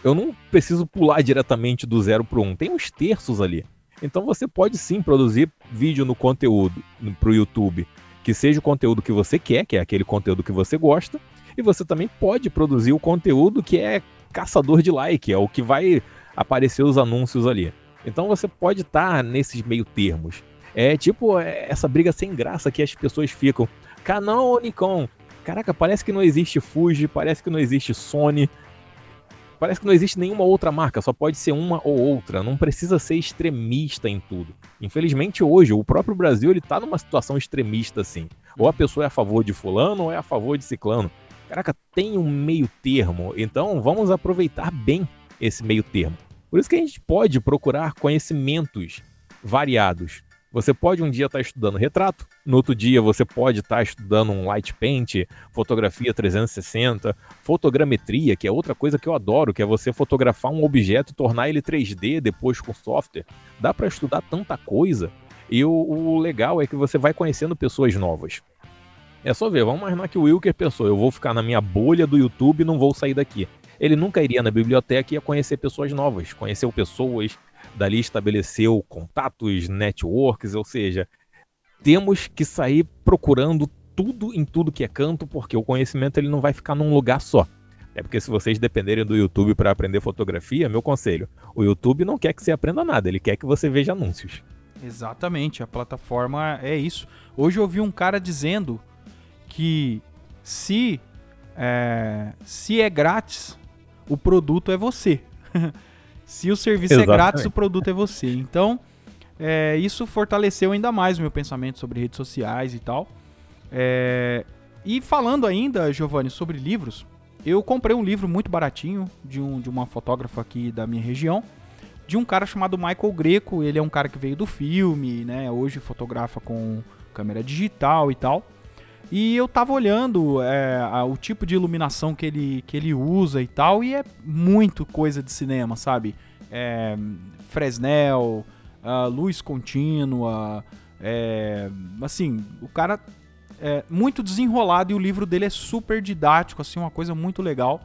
eu não preciso pular diretamente do 0 para o 1. Tem uns terços ali. Então você pode sim produzir vídeo no conteúdo para o YouTube, que seja o conteúdo que você quer, que é aquele conteúdo que você gosta, e você também pode produzir o conteúdo que é caçador de like, é o que vai aparecer os anúncios ali. Então você pode estar nesses meio termos. É tipo essa briga sem graça que as pessoas ficam. Canon ou Nikon? Caraca, parece que não existe Fuji, parece que não existe Sony. Parece que não existe nenhuma outra marca, só pode ser uma ou outra, não precisa ser extremista em tudo. Infelizmente hoje, o próprio Brasil ele tá numa situação extremista assim. Ou a pessoa é a favor de fulano ou é a favor de ciclano. Caraca, tem um meio termo, então vamos aproveitar bem esse meio termo. Por isso que a gente pode procurar conhecimentos variados. Você pode um dia estar estudando retrato, no outro dia você pode estar estudando um light paint, fotografia 360, fotogrametria, que é outra coisa que eu adoro, que é você fotografar um objeto e tornar ele 3D depois com software. Dá para estudar tanta coisa e o legal é que você vai conhecendo pessoas novas. É só ver, vamos imaginar que o Wilker pensou, eu vou ficar na minha bolha do YouTube e não vou sair daqui. Ele nunca iria na biblioteca e ia conhecer pessoas novas, conheceu pessoas, dali estabeleceu contatos, networks, ou seja, temos que sair procurando tudo em tudo que é canto, porque o conhecimento ele não vai ficar num lugar só. É porque se vocês dependerem do YouTube para aprender fotografia, meu conselho, o YouTube não quer que você aprenda nada, ele quer que você veja anúncios. Exatamente, a plataforma é isso. Hoje eu ouvi um cara dizendo que se é grátis, o produto é você. Se o serviço é grátis, o produto é você. Então, isso fortaleceu ainda mais o meu pensamento sobre redes sociais e tal. E falando ainda, Giovanni, sobre livros, eu comprei um livro muito baratinho de uma fotógrafa aqui da minha região, de um cara chamado Michael Greco. Ele é um cara que veio do filme, né? Hoje fotografa com câmera digital e tal. E eu tava olhando o tipo de iluminação que ele usa e tal, e é muito coisa de cinema, sabe? Fresnel, luz contínua, assim, o cara é muito desenrolado e o livro dele é super didático, assim, uma coisa muito legal.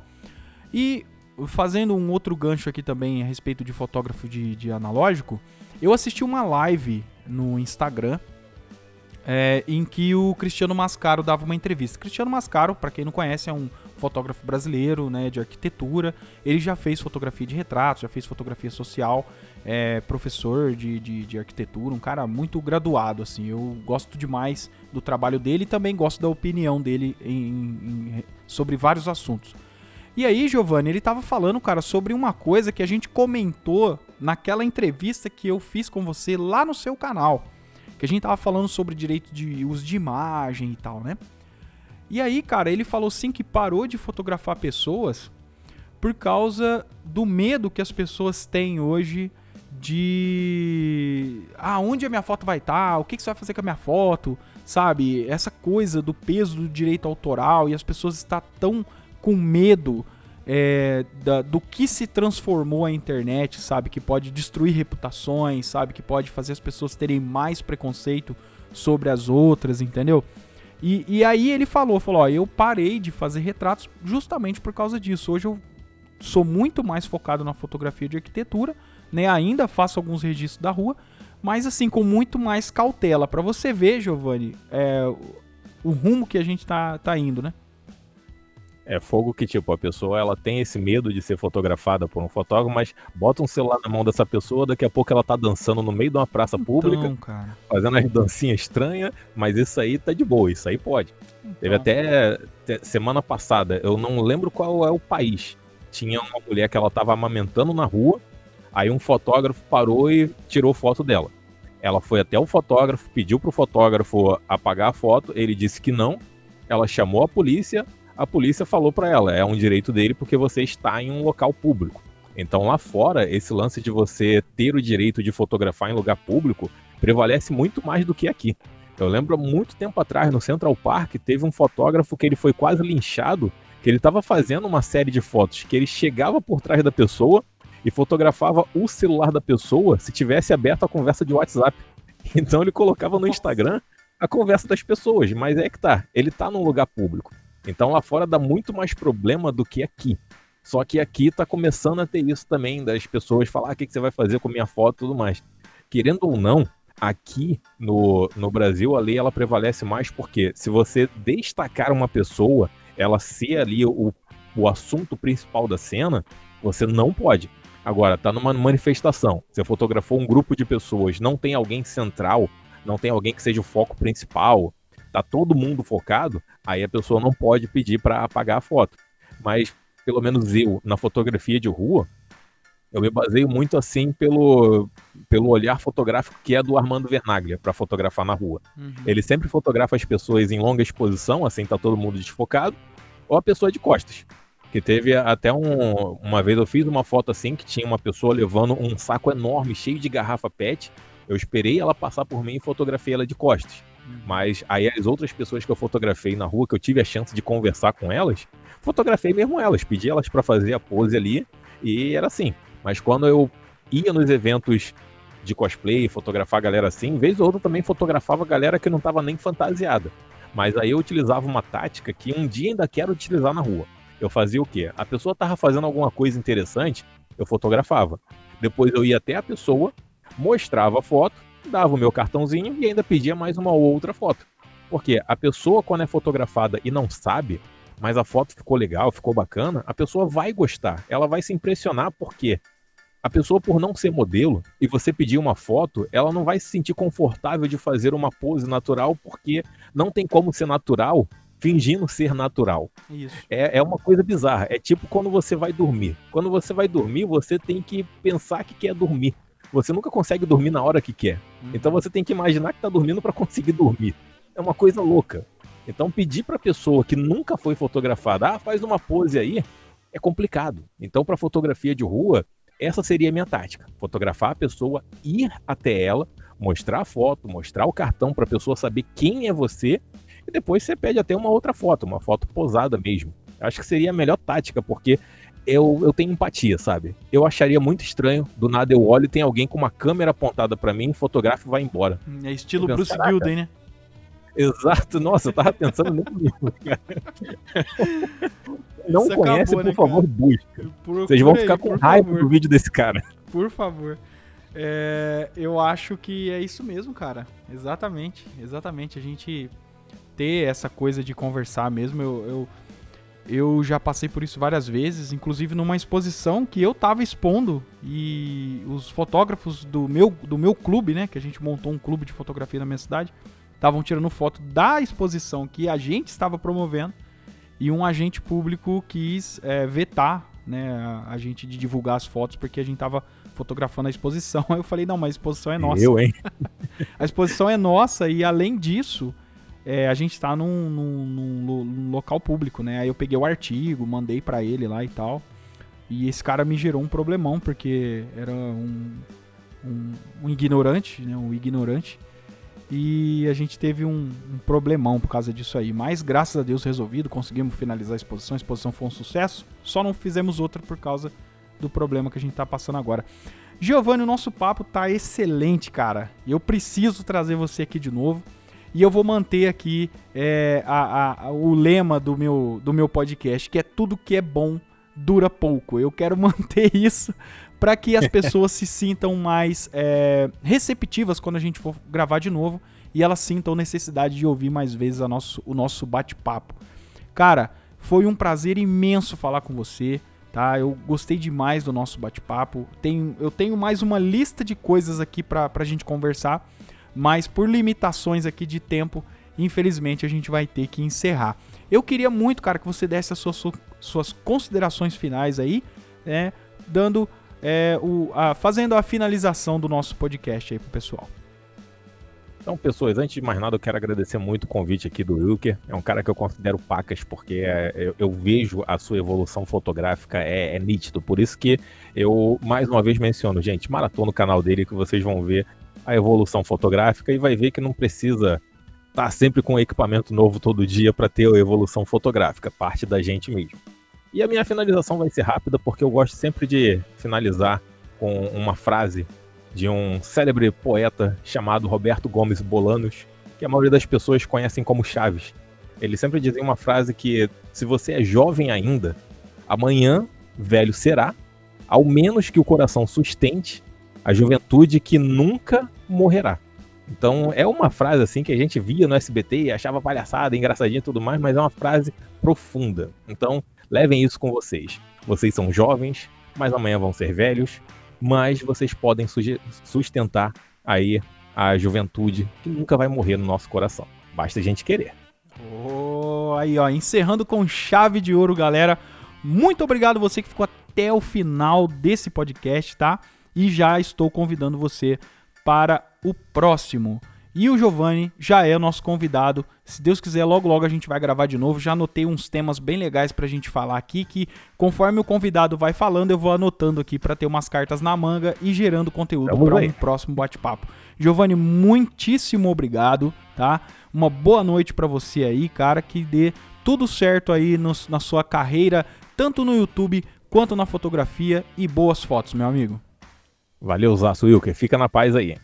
E fazendo um outro gancho aqui também a respeito de fotógrafo de analógico, eu assisti uma live no Instagram, em que o Cristiano Mascaro dava uma entrevista. Cristiano Mascaro, para quem não conhece, é um fotógrafo brasileiro, né, de arquitetura. Ele já fez fotografia de retrato, já fez fotografia social, professor de arquitetura, um cara muito graduado, assim. Eu gosto demais do trabalho dele e também gosto da opinião dele sobre vários assuntos. E aí, Giovanni, ele tava falando, cara, sobre uma coisa que a gente comentou naquela entrevista que eu fiz com você lá no seu canal. Que a gente tava falando sobre direito de uso de imagem e tal, né? E aí, cara, ele falou assim que parou de fotografar pessoas por causa do medo que as pessoas têm hoje de... onde a minha foto vai estar? O que você vai fazer com a minha foto? Sabe? Essa coisa do peso do direito autoral e as pessoas estão tão com medo do que se transformou a internet, sabe? Que pode destruir reputações, sabe? Que pode fazer as pessoas terem mais preconceito sobre as outras, entendeu? E aí ele falou, eu parei de fazer retratos justamente por causa disso. Hoje eu sou muito mais focado na fotografia de arquitetura, né? Ainda faço alguns registros da rua, mas assim, com muito mais cautela, pra você ver, Giovanni, o rumo que a gente tá indo, né? É fogo que, tipo, a pessoa ela tem esse medo de ser fotografada por um fotógrafo, mas bota um celular na mão dessa pessoa, daqui a pouco ela tá dançando no meio de uma praça pública, Cara. fazendo as dancinhas estranhas, mas isso aí tá de boa, isso aí pode. Teve até semana passada, eu não lembro qual é o país, tinha uma mulher que ela tava amamentando na rua, aí um fotógrafo parou e tirou foto dela. Ela foi até o fotógrafo, pediu pro fotógrafo apagar a foto, ele disse que não, ela chamou a polícia falou pra ela, é um direito dele porque você está em um local público. Então lá fora, esse lance de você ter o direito de fotografar em lugar público prevalece muito mais do que aqui. Eu lembro muito tempo atrás, no Central Park, teve um fotógrafo que ele foi quase linchado, que ele estava fazendo uma série de fotos, que ele chegava por trás da pessoa e fotografava o celular da pessoa se tivesse aberto a conversa de WhatsApp. Então ele colocava no Instagram a conversa das pessoas, mas é que tá, ele tá num lugar público. Então lá fora dá muito mais problema do que aqui. Só que aqui tá começando a ter isso também, das pessoas falar o que você vai fazer com minha foto e tudo mais. Querendo ou não, aqui no Brasil a lei ela prevalece mais porque se você destacar uma pessoa, ela ser ali o assunto principal da cena, você não pode. Agora, tá numa manifestação, você fotografou um grupo de pessoas, não tem alguém central, não tem alguém que seja o foco principal, tá todo mundo focado, aí a pessoa não pode pedir para apagar a foto. Mas, pelo menos eu, na fotografia de rua, eu me baseio muito assim pelo olhar fotográfico que é do Armando Vernaglia para fotografar na rua. Uhum. Ele sempre fotografa as pessoas em longa exposição, assim tá todo mundo desfocado, ou a pessoa de costas. Que teve até uma vez eu fiz uma foto assim que tinha uma pessoa levando um saco enorme, cheio de garrafa PET. Eu esperei ela passar por mim e fotografei ela de costas. Mas aí as outras pessoas que eu fotografei na rua, que eu tive a chance de conversar com elas, fotografei mesmo elas, pedi elas para fazer a pose ali e era assim. Mas quando eu ia nos eventos de cosplay, fotografar a galera assim, vez ou outra também fotografava a galera que não tava nem fantasiada. Mas aí eu utilizava uma tática que um dia ainda quero utilizar na rua. Eu fazia o quê? A pessoa tava fazendo alguma coisa interessante, eu fotografava. Depois eu ia até a pessoa, mostrava a foto, dava o meu cartãozinho e ainda pedia mais uma ou outra foto. Porque a pessoa, quando é fotografada e não sabe, mas a foto ficou legal, ficou bacana, a pessoa vai gostar. Ela vai se impressionar porque a pessoa, por não ser modelo, e você pedir uma foto, ela não vai se sentir confortável de fazer uma pose natural porque não tem como ser natural fingindo ser natural. Isso. É uma coisa bizarra. É tipo quando você vai dormir. Quando você vai dormir, você tem que pensar que quer dormir. Você nunca consegue dormir na hora que quer. Então você tem que imaginar que tá dormindo para conseguir dormir. É uma coisa louca. Então pedir pra pessoa que nunca foi fotografada, faz uma pose aí, é complicado. Então pra fotografia de rua, essa seria a minha tática. Fotografar a pessoa, ir até ela, mostrar a foto, mostrar o cartão pra pessoa saber quem é você, e depois você pede até uma outra foto, uma foto posada mesmo. Acho que seria a melhor tática, porque eu tenho empatia, sabe? Eu acharia muito estranho, do nada eu olho e tem alguém com uma câmera apontada pra mim, fotografa e vai embora. É estilo Bruce Gilden, né? Exato, nossa, eu tava pensando nem comigo, cara. Não isso conhece, acabou, por favor, busca. Vocês vão ficar com raiva do vídeo desse cara. Por favor. Eu acho que é isso mesmo, cara. Exatamente. A gente ter essa coisa de conversar mesmo, eu já passei por isso várias vezes, inclusive numa exposição que eu tava expondo e os fotógrafos do meu clube, né, que a gente montou um clube de fotografia na minha cidade, estavam tirando foto da exposição que a gente estava promovendo e um agente público quis vetar, né, a gente de divulgar as fotos porque a gente estava fotografando a exposição. Aí eu falei, não, mas a exposição é nossa. Eu, hein? A exposição é nossa e além disso, a gente está num local público, né? Aí eu peguei o artigo, mandei para ele lá e tal. E esse cara me gerou um problemão porque era um ignorante, né? Um ignorante. E a gente teve um problemão por causa disso aí. Mas, graças a Deus, resolvido. Conseguimos finalizar a exposição foi um sucesso. Só não fizemos outra por causa do problema que a gente tá passando agora. Giovanni, o nosso papo tá excelente, cara. Eu preciso trazer você aqui de novo. E eu vou manter aqui o lema do meu podcast, que é tudo que é bom dura pouco. Eu quero manter isso para que as pessoas se sintam mais receptivas quando a gente for gravar de novo e elas sintam necessidade de ouvir mais vezes o nosso bate-papo. Cara, foi um prazer imenso falar com você, tá? Eu gostei demais do nosso bate-papo. Eu tenho mais uma lista de coisas aqui pra gente conversar, mas por limitações aqui de tempo, infelizmente a gente vai ter que encerrar. Eu queria muito, cara, que você desse as suas considerações finais aí, né? Fazendo a finalização do nosso podcast aí pro pessoal. Então, pessoas, antes de mais nada, eu quero agradecer muito o convite aqui do Wilker. É um cara que eu considero pacas, porque eu vejo a sua evolução fotográfica, é nítido. Por isso que eu, mais uma vez, menciono, gente, maratona no canal dele, que vocês vão ver a evolução fotográfica e vai ver que não precisa estar sempre com equipamento novo todo dia para ter a evolução fotográfica, parte da gente mesmo. E a minha finalização vai ser rápida, porque eu gosto sempre de finalizar com uma frase de um célebre poeta chamado Roberto Gomes Bolanos, que a maioria das pessoas conhecem como Chaves. Ele sempre dizia uma frase que, se você é jovem ainda, amanhã velho será, ao menos que o coração sustente a juventude que nunca morrerá. Então é uma frase assim que a gente via no SBT e achava palhaçada, engraçadinha e tudo mais, mas é uma frase profunda. Então levem isso com vocês. Vocês são jovens, mas amanhã vão ser velhos, mas vocês podem sustentar aí a juventude que nunca vai morrer no nosso coração. Basta a gente querer. Aí, ó, encerrando com chave de ouro, galera. Muito obrigado você que ficou até o final desse podcast, tá? E já estou convidando você para o próximo. E o Giovanni já é o nosso convidado. Se Deus quiser, logo logo a gente vai gravar de novo. Já anotei uns temas bem legais pra gente falar aqui, que conforme o convidado vai falando, eu vou anotando aqui pra ter umas cartas na manga e gerando conteúdo para um próximo bate-papo. Giovanni, muitíssimo obrigado, tá? Uma boa noite pra você aí, cara, que dê tudo certo aí na sua carreira, tanto no YouTube quanto na fotografia, e boas fotos, meu amigo. Valeu, Zaço Wilker. Fica na paz aí.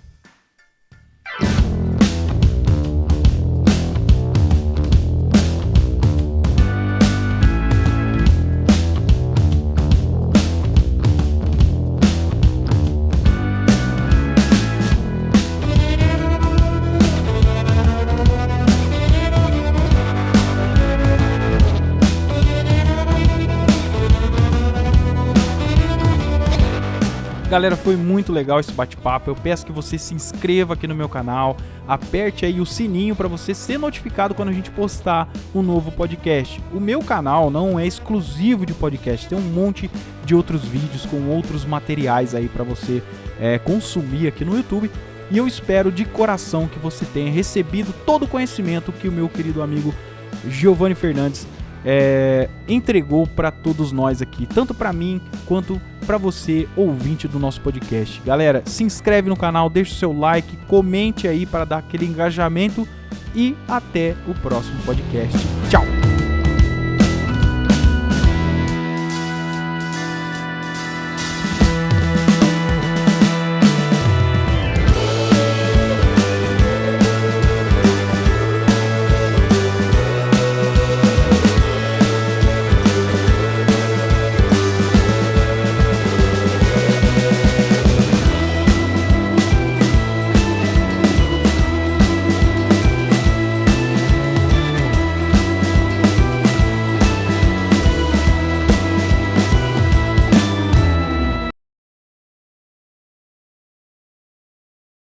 Galera, foi muito legal esse bate-papo. Eu peço que você se inscreva aqui no meu canal, aperte aí o sininho para você ser notificado quando a gente postar um novo podcast. O meu canal não é exclusivo de podcast, tem um monte de outros vídeos com outros materiais aí para você consumir aqui no YouTube. E eu espero de coração que você tenha recebido todo o conhecimento que o meu querido amigo Giovanni Fernandes entregou para todos nós aqui, tanto para mim quanto para você, ouvinte do nosso podcast. Galera, se inscreve no canal, deixa o seu like, comente aí para dar aquele engajamento e até o próximo podcast. Tchau!